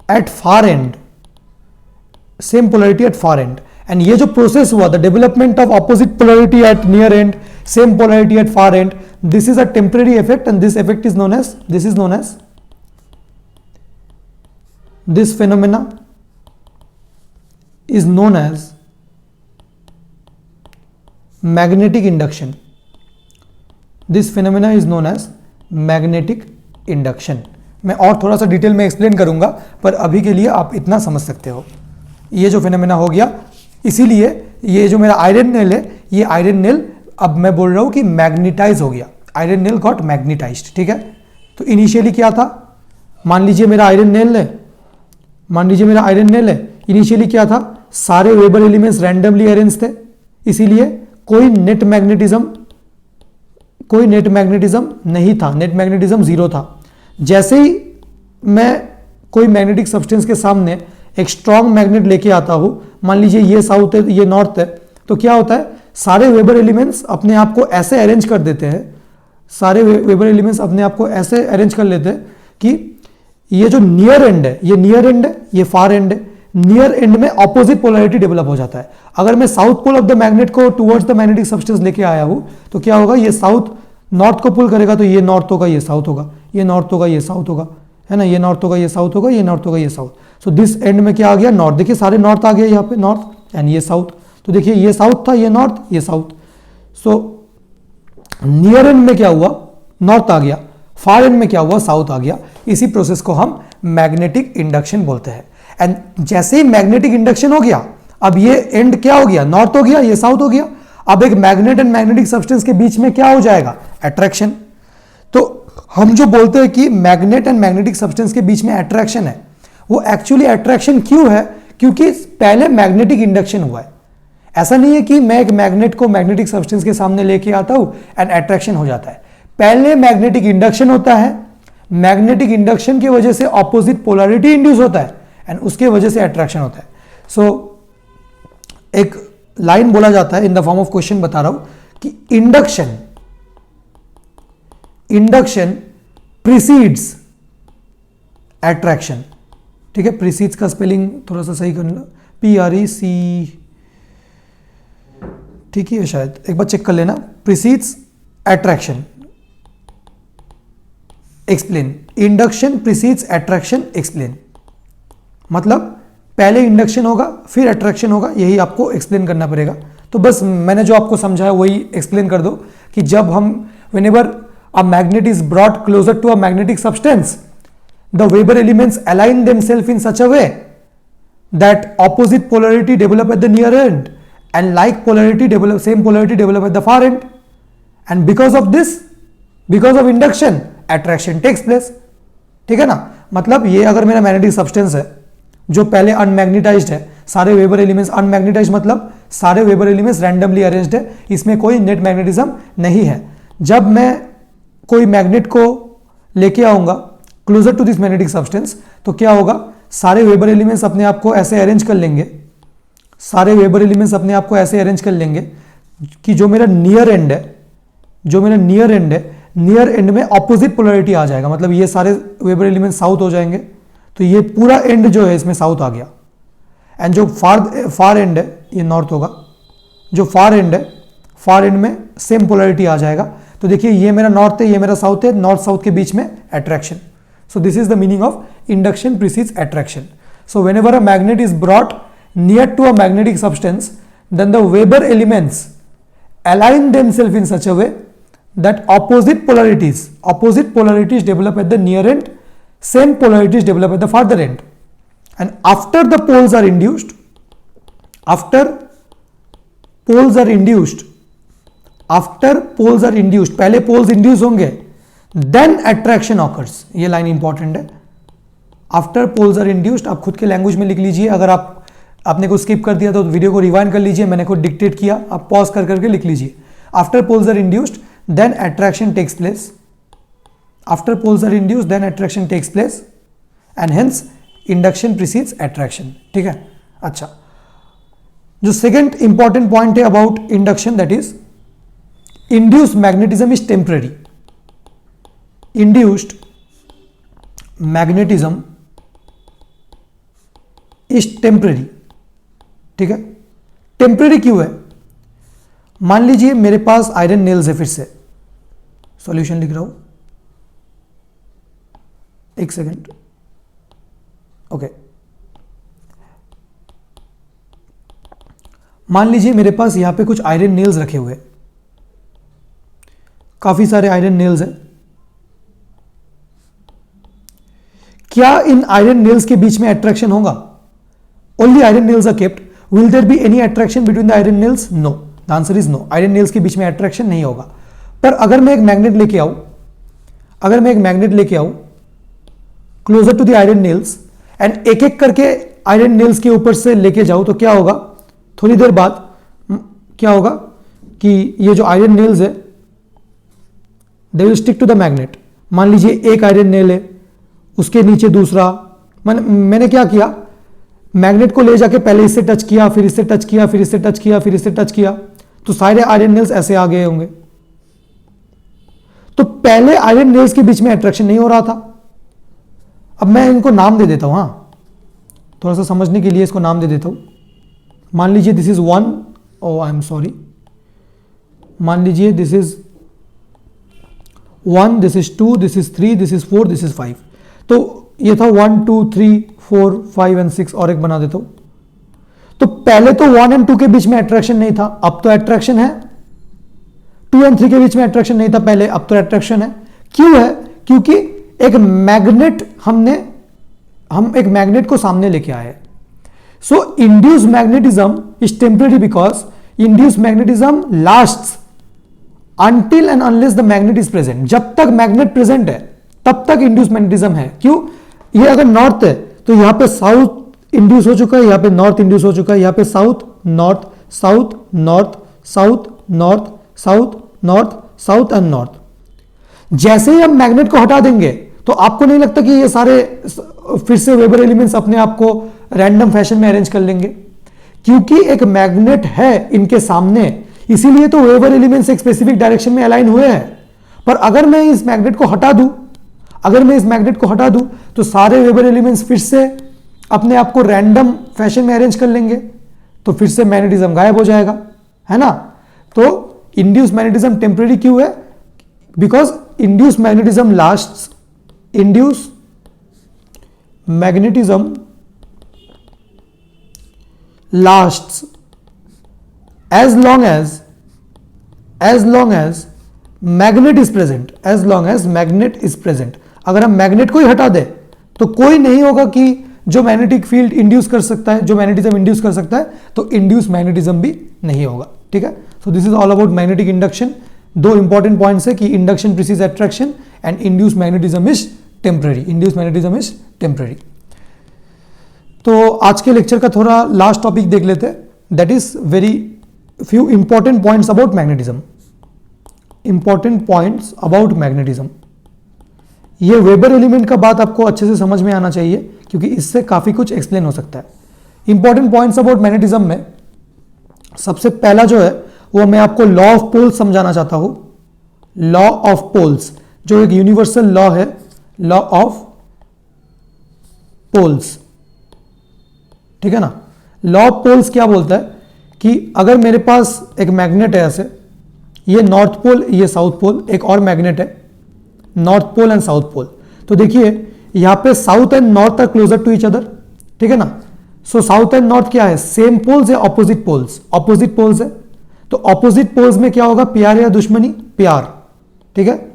at far end, and ये जो process हुआ, the development of opposite polarity at near end, same polarity at far end, this is a temporary effect, and this effect is known as, this phenomena is known as magnetic induction. मैं और थोड़ा सा detail में explain करूंगा, पर अभी के लिए आप इतना समझ सकते हो। ये जो फिनोमेना हो गया, इसीलिए ये जो मेरा आयरन नेल है, ये आयरन नेल अब मैं बोल रहा हूं कि मैग्नेटाइज हो गया, आयरन नेल गॉट मैग्नेटाइज्ड, ठीक है। तो इनिशियली क्या था, मान लीजिए मेरा आयरन नेल है, इनिशियली क्या था, सारे वेबर एलिमेंट्स रैंडमली अरेंज थे, इसीलिए कोई नेट मैग्नेटिज्म नहीं था, नेट मैग्नेटिज्म जीरो था। जैसे ही मैं कोई मैग्नेटिक सब्सटेंस के सामने एक स्ट्रॉन्ग मैग्नेट लेके आता हूं, मान लीजिए ये साउथ है ये नॉर्थ है, तो क्या होता है, सारे वेबर एलिमेंट्स अपने आप को ऐसे अरेंज कर देते हैं, कर लेते हैं कि ये जो नियर एंड है, ये फार एंड है, नियर एंड में ऑपोजिट पोलैरिटी डेवलप हो जाता है। अगर मैं south pole of the magnet को टुवर्ड्स द मैग्नेटिक सब्सटेंस लेके आया हूं, तो क्या होगा, ये साउथ नॉर्थ को पुल करेगा, तो ये नॉर्थ होगा ये साउथ होगा, ये नॉर्थ होगा ये साउथ होगा, है ना, ये नॉर्थ होगा, ये साउथ होगा, ये नॉर्थ होगा, ये साउथ। सो दिस एंड में क्या आ गया, नॉर्थ। देखिए सारे नॉर्थ आ गए यहाँ पे, नॉर्थ एंड ये साउथ। तो देखिए ये साउथ था, ये नॉर्थ, ये साउथ। सो नियर एंड में क्या हुआ, नॉर्थ आ गया, फार एंड में क्या हुआ, साउथ आ गया। इसी प्रोसेस को हम मैग्नेटिक इंडक्शन बोलते हैं। एंड जैसे ही मैग्नेटिक इंडक्शन हो गया, अब ये एंड क्या हो गया, नॉर्थ हो गया, ये साउथ हो गया। अब एक मैग्नेट एंड मैग्नेटिक सब्सटेंस के बीच में क्या हो जाएगा, अट्रैक्शन। तो हम जो बोलते हैं कि मैग्नेट एंड मैग्नेटिक सब्सटेंस के बीच में अट्रैक्शन है, वो एक्चुअली अट्रैक्शन क्यों है, क्योंकि पहले मैग्नेटिक इंडक्शन हुआ है। ऐसा नहीं है कि मैं एक मैग्नेट को मैग्नेटिक सब्सटेंस के सामने लेके आता हूं एंड अट्रैक्शन हो जाता है। पहले मैग्नेटिक इंडक्शन होता है, मैग्नेटिक इंडक्शन की वजह से ऑपोजिट पोलैरिटी इंड्यूस होता है एंड उसके वजह से अट्रैक्शन होता है। सो एक लाइन बोला जाता है, in the form of question बता रहा हूं, कि इंडक्शन प्रीसीड्स अट्रैक्शन। ठीक है, प्रीसीड्स का स्पेलिंग थोड़ा सा सही कर लो, PREC, ठीक है शायद, एक बार चेक कर लेना। Precedes attraction, explain. Induction precedes attraction, explain. मतलब पहले इंडक्शन होगा फिर अट्रैक्शन होगा, यही आपको एक्सप्लेन करना पड़ेगा। तो बस मैंने जो आपको समझाया वही एक्सप्लेन कर दो कि जब हम whenever a magnet is brought closer to a magnetic substance, the Weber elements align themselves in such a way that opposite polarity develop at the near end and like polarity develop, same polarity develop at the far end, and because of this, because of induction, attraction takes place। ठीक है ना, मतलब ये अगर मेरा magnetic substance है जो पहले अनमैग्नेटाइज्ड है, सारे वेबर एलिमेंट्स अनमैग्नेटाइज्ड, मतलब सारे वेबर एलिमेंट्स रैंडमली अरेंज्ड है, इसमें कोई नेट मैग्नेटिज्म नहीं है। जब मैं कोई मैग्नेट को लेके आऊंगा closer to this magnetic substance, तो क्या होगा, सारे वेबर एलिमेंट्स अपने आप को ऐसे अरेंज कर लेंगे, सारे वेबर एलिमेंट्स अपने आप को ऐसे अरेंज कर लेंगे कि जो मेरा नियर एंड है, जो मेरा नियर एंड है, नियर एंड में ऑपोजिट पोलैरिटी आ जाएगा। मतलब ये सारे वेबर एलिमेंट्स साउथ हो जाएंगे, तो ये पूरा एंड जो है इसमें साउथ आ गया। एंड जो फार एंड है ये नॉर्थ होगा, जो फार एंड है, फार एंड में सेम पोलैरिटी आ जाएगा। तो देखिए ये मेरा नॉर्थ है, ये मेरा साउथ है, नॉर्थ साउथ के बीच में attraction. So this is the meaning of induction precedes attraction. So whenever a magnet is brought near to a magnetic substance, then the Weber elements align themselves in such a way that opposite polarities develop at the near end, same polarities develop at the farther end, and after poles are induced, पहले poles induce होंगे, then attraction occurs। ये line important है, after poles are induced. आप खुद के language में लिख लीजिए, अगर आपने को स्किप कर दिया तो वीडियो को रिवाइंड कर लीजिए, मैंने खुद डिक्टेट किया, आप पॉज कर करके लिख लीजिए। After poles are induced then attraction takes place, after poles are induced then attraction takes place and hence induction precedes attraction. ठीक है, अच्छा, जो सेकंड इंपॉर्टेंट पॉइंट है about induction, that is induced magnetism is temporary. Induced magnetism is temporary. ठीक है, temporary क्यों है? मान लीजिए मेरे पास आयरन नेल्स है, फिर से सॉल्यूशन लिख रहा हूं, एक सेकेंड, ओके। मान लीजिए मेरे पास यहां पे कुछ आयरन नेल्स रखे हुए, काफी सारे आयरन नेल्स हैं। क्या इन आयरन नेल्स के बीच में अट्रैक्शन होगा? Only iron nails are kept, will there be any attraction between the iron nails? No, the answer is no, iron nails के बीच में अट्रैक्शन नहीं होगा। पर अगर मैं एक मैग्नेट लेके आऊं, closer to the iron nails and एक एक करके आयरन नेल्स के ऊपर से लेके जाऊं, तो क्या होगा, थोड़ी देर बाद क्या होगा कि ये जो आयरन नेल्स है they will stick to the magnet. मान लीजिए एक आयरन नेल है, उसके नीचे दूसरा, मैंने क्या किया, मैग्नेट को ले जाके पहले इससे टच किया, फिर इससे टच किया, फिर इससे टच किया, फिर इससे टच किया, तो सारे आयरन नेल्स ऐसे आ गए होंगे। तो पहले आयरन नेल्स के बीच में अट्रैक्शन नहीं हो रहा था। अब मैं इनको नाम दे देता हूं, हाँ, थोड़ा सा समझने के लिए इसको नाम दे देता हूं। मान लीजिए this is 1, I am sorry, मान लीजिए this is 1, this is 2, this is 3, this is 4, this is 5। तो ये था 1 2 3 4 5 एंड 6, और एक बना देता हूं। तो पहले तो 1 एंड 2 के बीच में अट्रैक्शन नहीं था, अब तो अट्रैक्शन है। 2 एंड 3 के बीच में अट्रैक्शन नहीं था पहले, अब तो अट्रैक्शन है। क्यों है? क्योंकि एक मैग्नेट हम एक मैग्नेट को सामने लेके आए। So induce magnetism is temporary because induce magnetism lasts until and unless the magnet is present। जब तक मैग्नेट प्रेजेंट है तब तक इंड्यूस मैग्नेटिज्म है। क्यों? ये अगर नॉर्थ है तो यहां पे साउथ इंड्यूस हो चुका है, यहां पे नॉर्थ इंड्यूस हो चुका है, यहां पे south north south north south north south north south and north. जैसे ही हम मैग्नेट को हटा देंगे तो आपको नहीं लगता कि ये सारे फिर से वेबर एलिमेंट्स अपने आप को रैंडम फैशन में अरेंज कर लेंगे? क्योंकि एक मैग्नेट है इनके सामने, इसीलिए तो वेबर एलिमेंट्स एक स्पेसिफिक डायरेक्शन में अलाइन हुए हैं। पर अगर मैं इस मैग्नेट को हटा दूं तो सारे वेबर एलिमेंट्स फिर से अपने आप को रैंडम फैशन में अरेंज कर लेंगे, तो फिर से मैग्नेटिज्म गायब हो जाएगा, है ना। तो इंड्यूस मैग्नेटिज्म टेम्परेरी क्यों है? Because induce magnetism lasts, induce magnetism lasts as long as magnet is present, as long as magnet is present। अगर हम मैग्नेट को ही हटा दे तो कोई नहीं होगा कि जो मैग्नेटिक फील्ड इंड्यूस कर सकता है, जो मैग्नेटिज्म इंड्यूस कर सकता है, तो इंड्यूस मैग्नेटिज्म भी नहीं होगा। ठीक है, so this is all about magnetic induction. दो इंपॉर्टेंट पॉइंट्स है कि induction precedes attraction and induce magnetism is temporary, induce magnetism is temporary. तो आज के लेक्चर का थोड़ा लास्ट टॉपिक देख लेते हैं, that is very few important points about magnetism। important points about magnetism। ये वेबर एलिमेंट का बात आपको अच्छे से समझ में आना चाहिए क्योंकि इससे काफी कुछ एक्सप्लेन हो सकता है। इंपॉर्टेंट पॉइंट्स अबाउट मैग्नेटिज्म में सबसे पहला जो है वो मैं आपको लॉ ऑफ पोल्स समझाना चाहता हूं। लॉ ऑफ पोल्स जो एक यूनिवर्सल लॉ है, लॉ ऑफ पोल्स। ठीक है ना। लॉ ऑफ पोल्स क्या बोलता है कि अगर मेरे पास एक मैग्नेट है, ऐसे ये नॉर्थ पोल, ये साउथ पोल, एक और मैग्नेट है north pole and south pole. तो देखिए यहां पे south and north are closer to each other. ठीक है ना। सो साउथ एंड नॉर्थ क्या है? सेम पोल्स या ऑपोजिट पोल्स? ऑपोजिट पोल्स है। तो ऑपोजिट पोल्स में क्या होगा? प्यार या दुश्मनी? प्यार। ठीक है,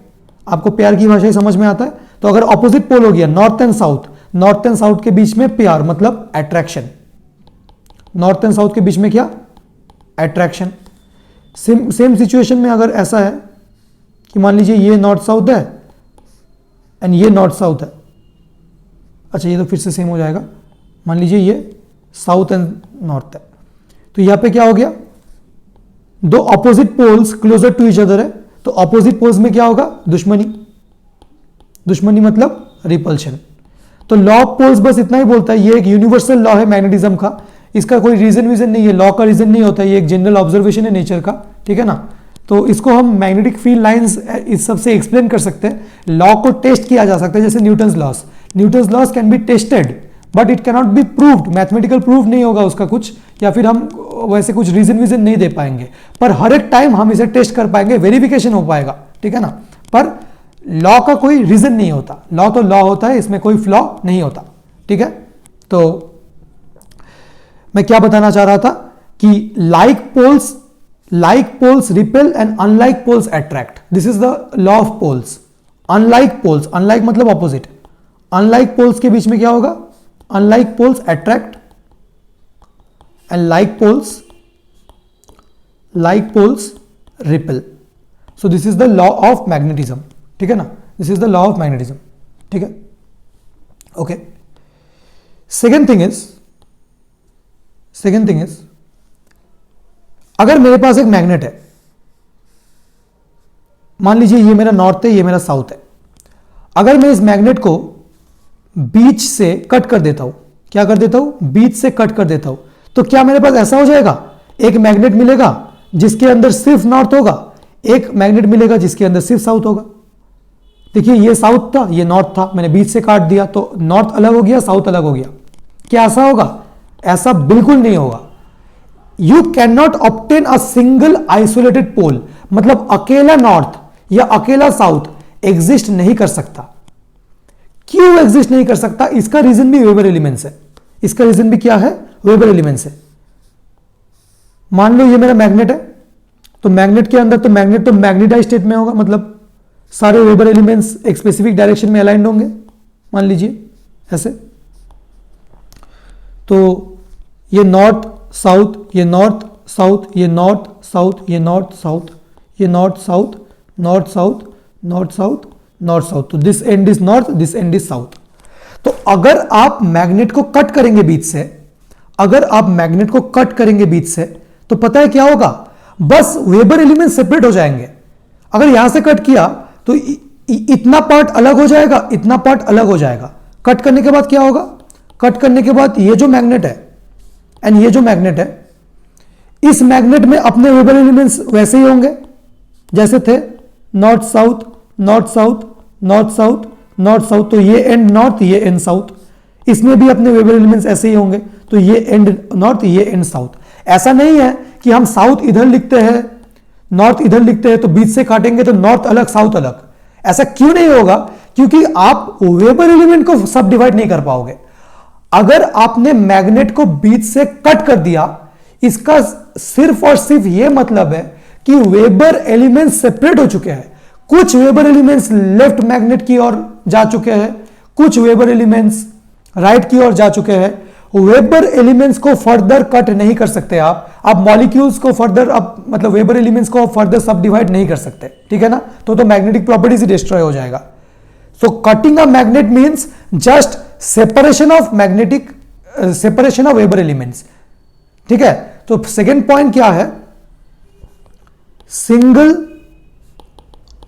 आपको प्यार की भाषा ही समझ में आता है। तो अगर ऑपोजिट पोल हो गया north and south, north and south के बीच में प्यार मतलब अट्रैक्शन। नॉर्थ एंड साउथ के बीच में क्या? अट्रैक्शन। सेम सिचुएशन में अगर ऐसा है कि मान लीजिए ये नॉर्थ साउथ है एंड ये नॉर्थ साउथ है, अच्छा ये तो फिर से सेम हो जाएगा। मान लीजिए ये साउथ एंड नॉर्थ है, तो यहां पे क्या हो गया? दो opposite poles closer to each other है, तो ऑपोजिट पोल्स में क्या होगा? दुश्मनी। दुश्मनी मतलब रिपल्शन। तो लॉ ऑफ पोल्स बस इतना ही बोलता है, ये एक यूनिवर्सल लॉ है मैग्नेटिज्म का, इसका कोई रीजन नहीं है, लॉ का रीजन नहीं होता है, ये एक जनरल ऑब्जर्वेशन है नेचर का। ठीक है ना। तो इसको हम मैग्नेटिक फील्ड लाइंस इस सबसे एक्सप्लेन कर सकते हैं। लॉ को टेस्ट किया जा सकता है, जैसे Newton's loss. Newton's loss can be tested but it cannot be proved, mathematical proof नहीं होगा उसका कुछ, या फिर हम वैसे कुछ रीजन नहीं दे पाएंगे, पर हर एक टाइम हम इसे टेस्ट कर पाएंगे, वेरिफिकेशन हो पाएगा। ठीक है ना। पर लॉ का कोई रीजन नहीं होता, लॉ तो लॉ होता है, इसमें कोई फ्लॉ नहीं होता। ठीक है। तो मैं क्या बताना चाह रहा था कि like poles repel and unlike poles attract. This is the law of poles. Unlike poles, unlike मतलब ऑपोजिट, अनलाइक पोल्स के बीच में क्या होगा? Unlike poles attract and like poles repel. So this is the law of magnetism. ठीक है ना। This is the law of magnetism. ठीक है, ओके। सेकेंड थिंग इज अगर मेरे पास एक मैग्नेट है, मान लीजिए ये मेरा नॉर्थ है, ये मेरा साउथ है, अगर मैं इस मैग्नेट को बीच से कट कर देता हूं, क्या कर देता हूं? बीच से कट कर देता हूं, तो क्या मेरे पास ऐसा हो जाएगा? एक मैग्नेट मिलेगा जिसके अंदर सिर्फ नॉर्थ होगा, एक मैग्नेट मिलेगा जिसके अंदर सिर्फ साउथ होगा। देखिए ये साउथ था, ये नॉर्थ था, मैंने बीच से काट दिया तो नॉर्थ अलग हो गया, साउथ अलग हो गया। क्या ऐसा होगा? ऐसा बिल्कुल नहीं होगा। You can not obtain a single isolated pole, मतलब अकेला नॉर्थ या अकेला साउथ एग्जिस्ट नहीं कर सकता। क्यों एग्जिस्ट नहीं कर सकता? इसका रीजन भी वेबर एलिमेंट्स है। इसका रीजन भी क्या है? वेबर एलिमेंट्स है। मान लो ये मेरा मैग्नेट है, तो मैग्नेट के अंदर तो मैग्नेटाइज स्टेट में होगा, मतलब सारे वेबर एलिमेंट्स एक स्पेसिफिक डायरेक्शन में अलाइंड होंगे, मान लीजिए ऐसे। तो ये नॉर्थ साउथ, ये नॉर्थ साउथ, ये नॉर्थ साउथ, ये नॉर्थ साउथ, ये north south, north south, north south, north south. तो this end is north, this end is south. तो अगर आप मैग्नेट को कट करेंगे बीच से, अगर आप मैग्नेट को कट करेंगे बीच से, तो पता है क्या होगा? बस वेबर एलिमेंट सेपरेट हो जाएंगे। अगर यहां से कट किया तो इतना पार्ट अलग हो जाएगा, इतना पार्ट अलग हो जाएगा। कट करने के बाद क्या होगा? कट करने के बाद ये जो मैग्नेट है एंड ये जो मैग्नेट है, इस मैग्नेट में अपने वेबर एलिमेंट्स वैसे ही होंगे जैसे थे, north south, north south, north south, north south. तो ये एंड नॉर्थ, ये एंड साउथ। इसमें भी अपने वेबर एलिमेंट्स ऐसे ही होंगे, तो ये एंड नॉर्थ, ये एंड साउथ। ऐसा नहीं है कि हम साउथ इधर लिखते हैं, नॉर्थ इधर लिखते हैं, तो बीच से काटेंगे तो नॉर्थ अलग साउथ अलग। ऐसा क्यों नहीं होगा? क्योंकि आप वेबर एलिमेंट को सब डिवाइड नहीं कर पाओगे। अगर आपने मैग्नेट को बीच से कट कर दिया, इसका सिर्फ और सिर्फ यह मतलब है कि वेबर एलिमेंट्स सेपरेट हो चुके हैं। कुछ वेबर एलिमेंट्स लेफ्ट मैग्नेट की ओर जा चुके हैं, कुछ वेबर एलिमेंट्स राइट की ओर जा चुके हैं। वेबर एलिमेंट्स को फर्दर कट नहीं कर सकते आप मॉलिक्यूल्स को फर्दर, आप मतलब वेबर एलिमेंट्स को फर्दर सब डिवाइड नहीं कर सकते, ठीक है ना? तो मैग्नेटिक प्रॉपर्टीज ही डिस्ट्रॉय हो जाएगा। So cutting a magnet means just separation of magnetic, separation of Weber elements, ठीक है? तो सेकेंड पॉइंट क्या है? Single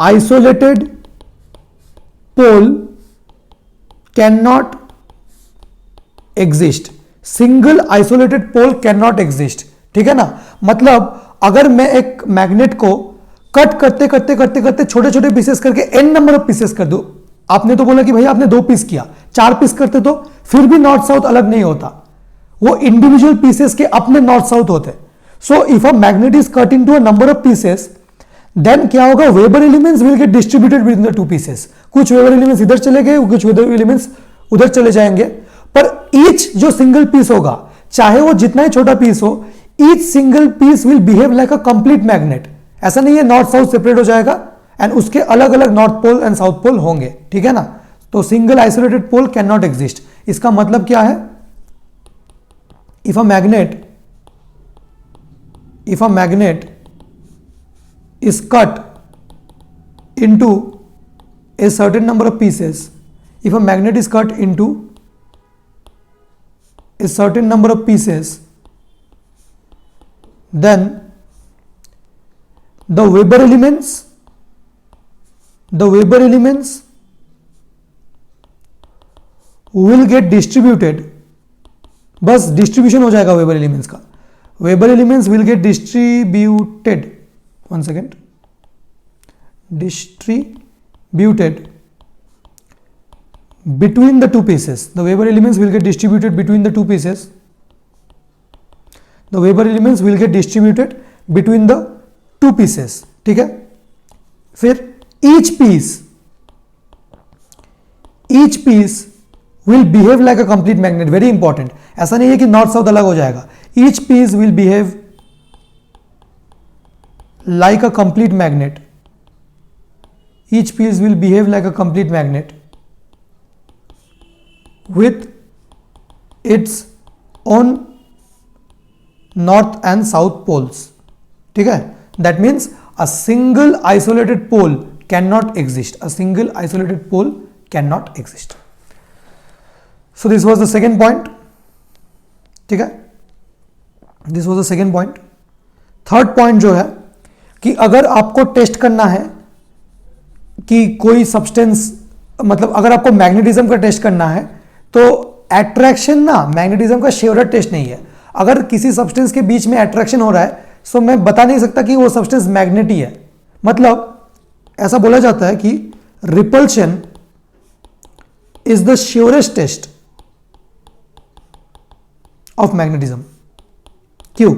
isolated pole can not exist. Single isolated pole can not exist, ठीक है ना? मतलब अगर मैं एक मैग्नेट को कट करते करते करते करते छोटे छोटे पीसेस करके एन नंबर ऑफ पीसेस कर दूं, आपने तो बोला कि भाई आपने 2 पीस किया, 4 पीस करते तो फिर भी नॉर्थ साउथ अलग नहीं होता, वो इंडिविजुअल पीसेस के अपने नॉर्थ साउथ होते। So if a magnet is cut into a number of pieces, then क्या होगा? Weber elements will get distributed with the 2 pieces. कुछ वेबर एलिमेंट्स इधर चले गए, कुछ वेबर एलिमेंट्स उधर चले जाएंगे, पर ईच जो सिंगल पीस होगा, चाहे वो जितना ही छोटा पीस हो, each single piece will behave like a complete magnet. ऐसा नहीं है नॉर्थ साउथ सेपरेट हो जाएगा एंड उसके अलग अलग north pole and south pole होंगे, ठीक है ना? तो single isolated pole can not exist. इसका मतलब क्या है? If a magnet is cut into a certain number of pieces, if a magnet is cut into a certain number of pieces, then the Weber elements will get distributed, बस distribution हो जाएगा weber elements का। Weber elements will get distributed, one second, distributed between the 2 pieces. The Weber elements will get distributed between the 2 pieces. The Weber elements will get distributed between the 2 pieces, ठीक है? फिर each piece will behave like a complete magnet. Very important. ऐसा नहीं है कि north south अलग हो जाएगा। Each piece will behave like a complete magnet. Each piece will behave like a complete magnet with its own north and south poles, ठीक है? That means a single isolated pole cannot exist. A single isolated pole cannot exist. So this was the second point, ठीक है? This was the second point. Third point जो है कि अगर आपको test करना है कि कोई सब्सटेंस, मतलब अगर आपको मैग्नेटिज्म का टेस्ट करना है, तो एट्रैक्शन ना मैग्नेटिज्म का श्योर टेस्ट नहीं है। अगर किसी सब्सटेंस के बीच में एट्रैक्शन हो रहा है, तो मैं बता नहीं सकता कि वो सब्सटेंस मैग्नेट ही है। मतलब ऐसा बोला जाता है कि repulsion is the surest test of magnetism. क्यों?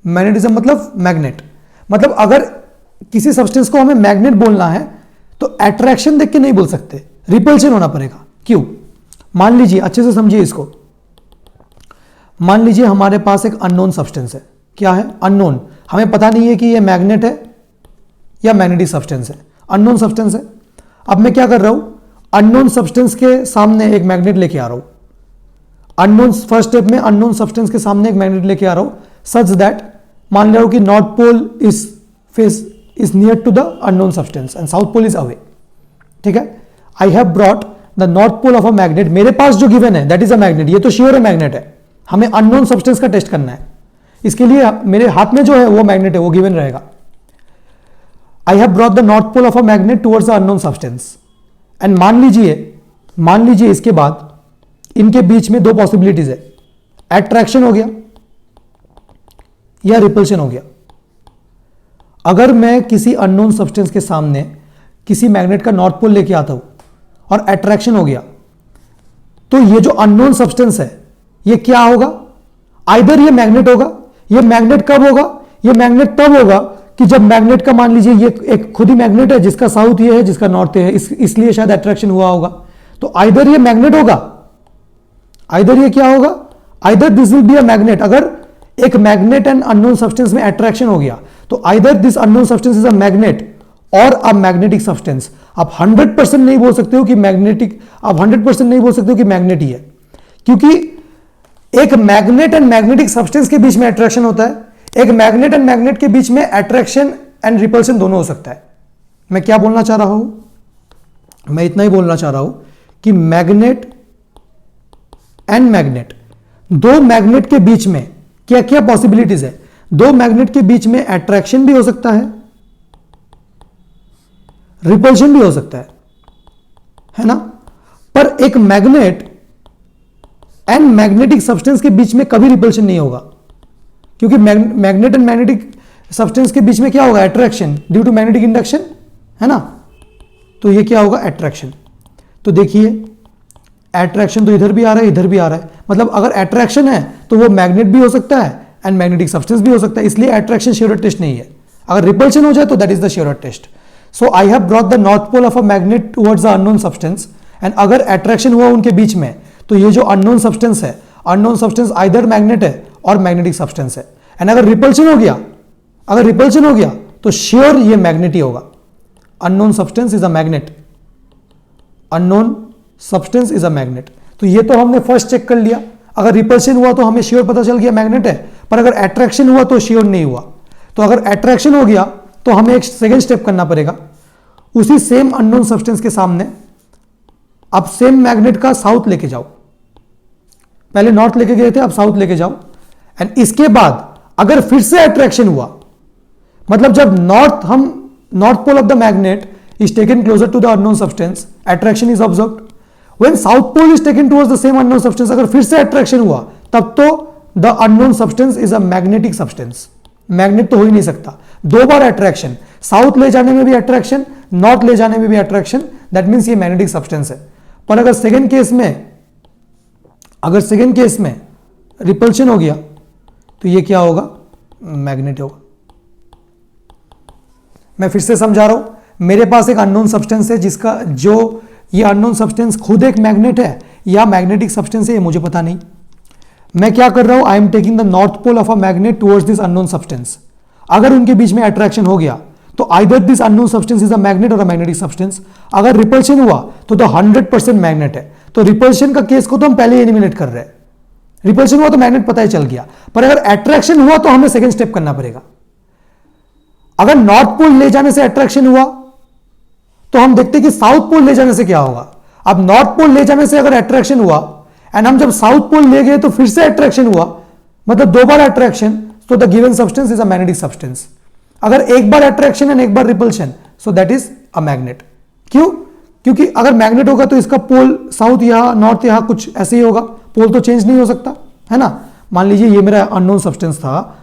मैग्नेटिज्म मतलब मैग्नेट, मतलब अगर किसी सब्सटेंस को हमें मैग्नेट बोलना है तो एट्रैक्शन देख के नहीं बोल सकते, रिपल्शन होना पड़ेगा। क्यों? मान लीजिए, अच्छे से समझिए इसको, मान लीजिए हमारे पास एक अननोन सब्सटेंस है। क्या है? अननोन। हमें पता नहीं है कि ये मैग्नेट है या मैग्नेटिक सब्सटेंस है, अननोन सब्सटेंस है। अब मैं क्या कर रहा हूं, अननोन सब्सटेंस के सामने एक मैग्नेट लेके आ रहा हूं। अननोन, फर्स्ट स्टेप में अननोन सब्सटेंस के सामने एक मैग्नेट लेके आ रहा हूं सच दैट, मान लो कि north pole is near to the unknown substance and south pole is away. ठीक है, I have brought the north pole of a magnet. मेरे पास जो गिवन है दैट इज अ मैग्नेट, ये तो श्योर है मैग्नेट है। हमें अननोन सब्सटेंस का टेस्ट करना है, इसके लिए मेरे हाथ में जो है वो मैग्नेट है, वो गिवन रहेगा। I have brought the north pole of a magnet towards the unknown substance and मान लीजिए इसके बाद इनके बीच में दो पॉसिबिलिटीज है, एट्रैक्शन हो गया या रिपल्शन हो गया। अगर मैं किसी अननोन सब्सटेंस के सामने किसी मैग्नेट का नॉर्थ पोल लेके आता हूं और एट्रैक्शन हो गया, तो ये जो अननोन सब्सटेंस है ये क्या होगा? आइदर ये मैग्नेट होगा। ये मैग्नेट कब होगा? ये मैग्नेट तब होगा कि जब मैग्नेट का, मान लीजिए ये एक खुद ही मैग्नेट है, जिसका साउथ ये है, जिसका नॉर्थ ये है, इसलिए शायद अट्रैक्शन हुआ होगा। तो आइदर ये मैग्नेट होगा, आइदर ये क्या होगा, either this will be a magnet. अगर एक मैग्नेट एंड अननोन सब्सटेंस में अट्रैक्शन हो गया तो either this unknown substance is a magnet और अ मैग्नेटिक सब्सटेंस। आप 100% नहीं बोल सकते हो कि मैग्नेटिक, आप 100% नहीं बोल सकते हो कि मैग्नेट ही है, क्योंकि एक मैग्नेट एंड मैग्नेटिक सब्सटेंस के बीच में अट्रैक्शन होता है, एक मैग्नेट एंड मैग्नेट के बीच में अट्रैक्शन एंड रिपल्शन दोनों हो सकता है। मैं क्या बोलना चाह रहा हूं, मैं इतना ही बोलना चाह रहा हूं कि मैग्नेट एंड मैग्नेट, दो मैग्नेट के बीच में क्या क्या पॉसिबिलिटीज है। दो मैग्नेट के बीच में अट्रैक्शन भी हो सकता है, रिपल्शन भी हो सकता है ना। पर एक मैग्नेट एंड मैग्नेटिक सब्सटेंस के बीच में कभी रिपल्शन नहीं होगा, क्योंकि मैग्नेट एंड मैग्नेटिक सब्सटेंस के बीच में क्या होगा, attraction due to magnetic induction, है ना। तो ये क्या होगा, अट्रैक्शन। तो देखिए अट्रैक्शन तो इधर भी आ रहा है, इधर भी आ रहा है, मतलब अगर अट्रैक्शन है तो वो मैग्नेट भी हो सकता है एंड मैग्नेटिक सब्सटेंस भी हो सकता है, इसलिए अट्रैक्शन श्योरेट टेस्ट नहीं है। अगर रिपल्शन हो जाए तो that is the surest test. So I have brought the north pole of a magnet towards the unknown substance and अगर अट्रैक्शन हुआ उनके बीच में, तो ये जो अननोन सब्सटेंस है, अननोन सब्सटेंस आइदर मैग्नेट है और मैग्नेटिक सब्सटेंस है। एंड अगर रिपल्शन हो गया, अगर रिपल्शन हो गया तो श्योर ये मैग्नेट ही होगा। Unknown substance is a magnet, unknown substance is a magnet. तो ये तो हमने फर्स्ट चेक कर लिया। अगर रिपल्शन हुआ तो हमें श्योर पता चल गया मैग्नेट है, पर अगर अट्रैक्शन हुआ तो श्योर नहीं हुआ। तो अगर अट्रैक्शन हो गया तो हमें एक सेकेंड स्टेप करना पड़ेगा, उसी सेम अननोन सब्सटेंस के सामने अब सेम मैग्नेट का साउथ लेके जाओ। पहले नॉर्थ लेके गए थे, अब साउथ लेके जाओ। एंड इसके बाद अगर फिर से अट्रैक्शन हुआ, मतलब जब north pole of the magnet is taken closer to the unknown substance, attraction is observed. When south pole is taken towards the same unknown substance, अगर फिर से attraction हुआ, तब तो the unknown substance is a magnetic substance. Magnet तो हो ही नहीं सकता। दो बार अट्रैक्शन, साउथ ले जाने में भी अट्रैक्शन, नॉर्थ ले जाने में भी अट्रैक्शन, दैट मीन्स ये मैग्नेटिक सब्सटेंस है। पर अगर सेकेंड केस में रिपल्शन हो गया तो ये क्या होगा, मैग्नेट होगा। मैं फिर से समझा रहा हूं, मेरे पास एक अननोन सब्सटेंस है जिसका, जो ये अननोन सब्सटेंस खुद एक मैग्नेट है या मैग्नेटिक सब्सटेंस है, ये मुझे पता नहीं। मैं क्या कर रहा हूं, I am taking the north pole of a magnet towards this unknown substance. अगर उनके बीच में अट्रैक्शन हो गया तो either this unknown substance is a magnet और अ मैग्नेटिक सब्सटेंस। अगर रिपल्शन हुआ तो 100% मैग्नेट है। तो रिपल्शन का केस को तो हम पहले ही एलिमिनेट कर रहे हैं। रिपल्शन हुआ तो मैग्नेट पता ही चल गया, पर अगर अट्रैक्शन हुआ तो हमें सेकेंड स्टेप करना पड़ेगा। अगर नॉर्थ पोल ले जाने से अट्रैक्शन हुआ तो हम देखते कि साउथ पोल ले जाने से क्या होगा। अब नॉर्थ पोल ले जाने से अगर अट्रैक्शन हुआ एंड हम जब साउथ पोल ले गए तो फिर से अट्रैक्शन हुआ, मतलब दो बार अट्रैक्शन, तो the given substance is a magnetic substance. अगर एक बार अट्रैक्शन एंड एक बार repulsion, so that is a magnet. क्यों? क्योंकि अगर मैग्नेट होगा तो इसका पोल साउथ यहां, नॉर्थ यहां, कुछ ऐसे ही होगा, पोल तो चेंज नहीं हो सकता, है ना। मान लीजिए ये मेरा अननोन सब्सटेंस था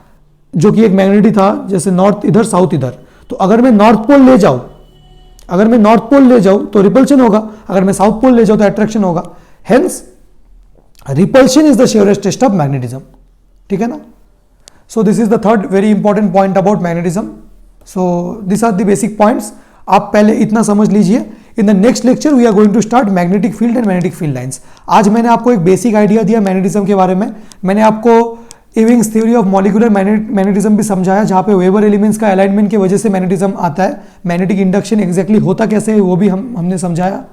जो कि एक मैग्नेट ही था, जैसे नॉर्थ इधर साउथ इधर। तो अगर मैं नॉर्थ पोल ले जाऊं, तो रिपल्शन होगा, अगर मैं साउथ पोल ले जाऊं तो अट्रैक्शन होगा। Hence repulsion is the surest test of magnetism. ठीक है ना। So this is the third very important point about magnetism. So this are the basic points. आप पहले इतना समझ लीजिए, in the next lecture we are going to start magnetic field and magnetic field lines. आज मैंने आपको एक basic idea दिया मैग्नेटिज्म के बारे में। मैंने आपको इविंग्स थ्योरी ऑफ मॉलिक्यूलर मैग्नेटिज्म भी समझाया, जहाँ पे वेबर एलिमेंट्स का अलाइनमेंट की वजह से मैग्नेटिज्म आता है। मैग्नेटिक इंडक्शन एग्जैक्टली होता कैसे है वो भी हमने समझाया,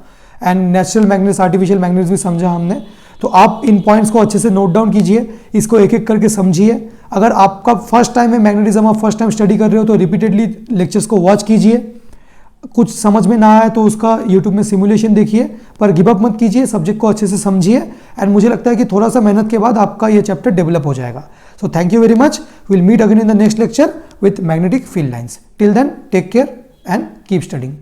and natural magnets, artificial magnets भी समझा हमने। तो आप इन पॉइंट्स को अच्छे से नोट डाउन कीजिए, इसको एक एक करके समझिए। अगर आपका फर्स्ट टाइम है मैग्नेटिज्म, आप फर्स्ट टाइम स्टडी कर रहे हो तो रिपीटेडली लेक्चर्स को वॉच कीजिए। कुछ समझ में ना आए तो उसका यूट्यूब में सिमुलेशन देखिए, पर गिव अप मत कीजिए, सब्जेक्ट को अच्छे से समझिए। एंड मुझे लगता है कि थोड़ा सा मेहनत के बाद आपका ये चैप्टर डेवलप हो जाएगा। So thank you very much, will meet again in the next lecture with magnetic field lines. Till then take care and keep studying.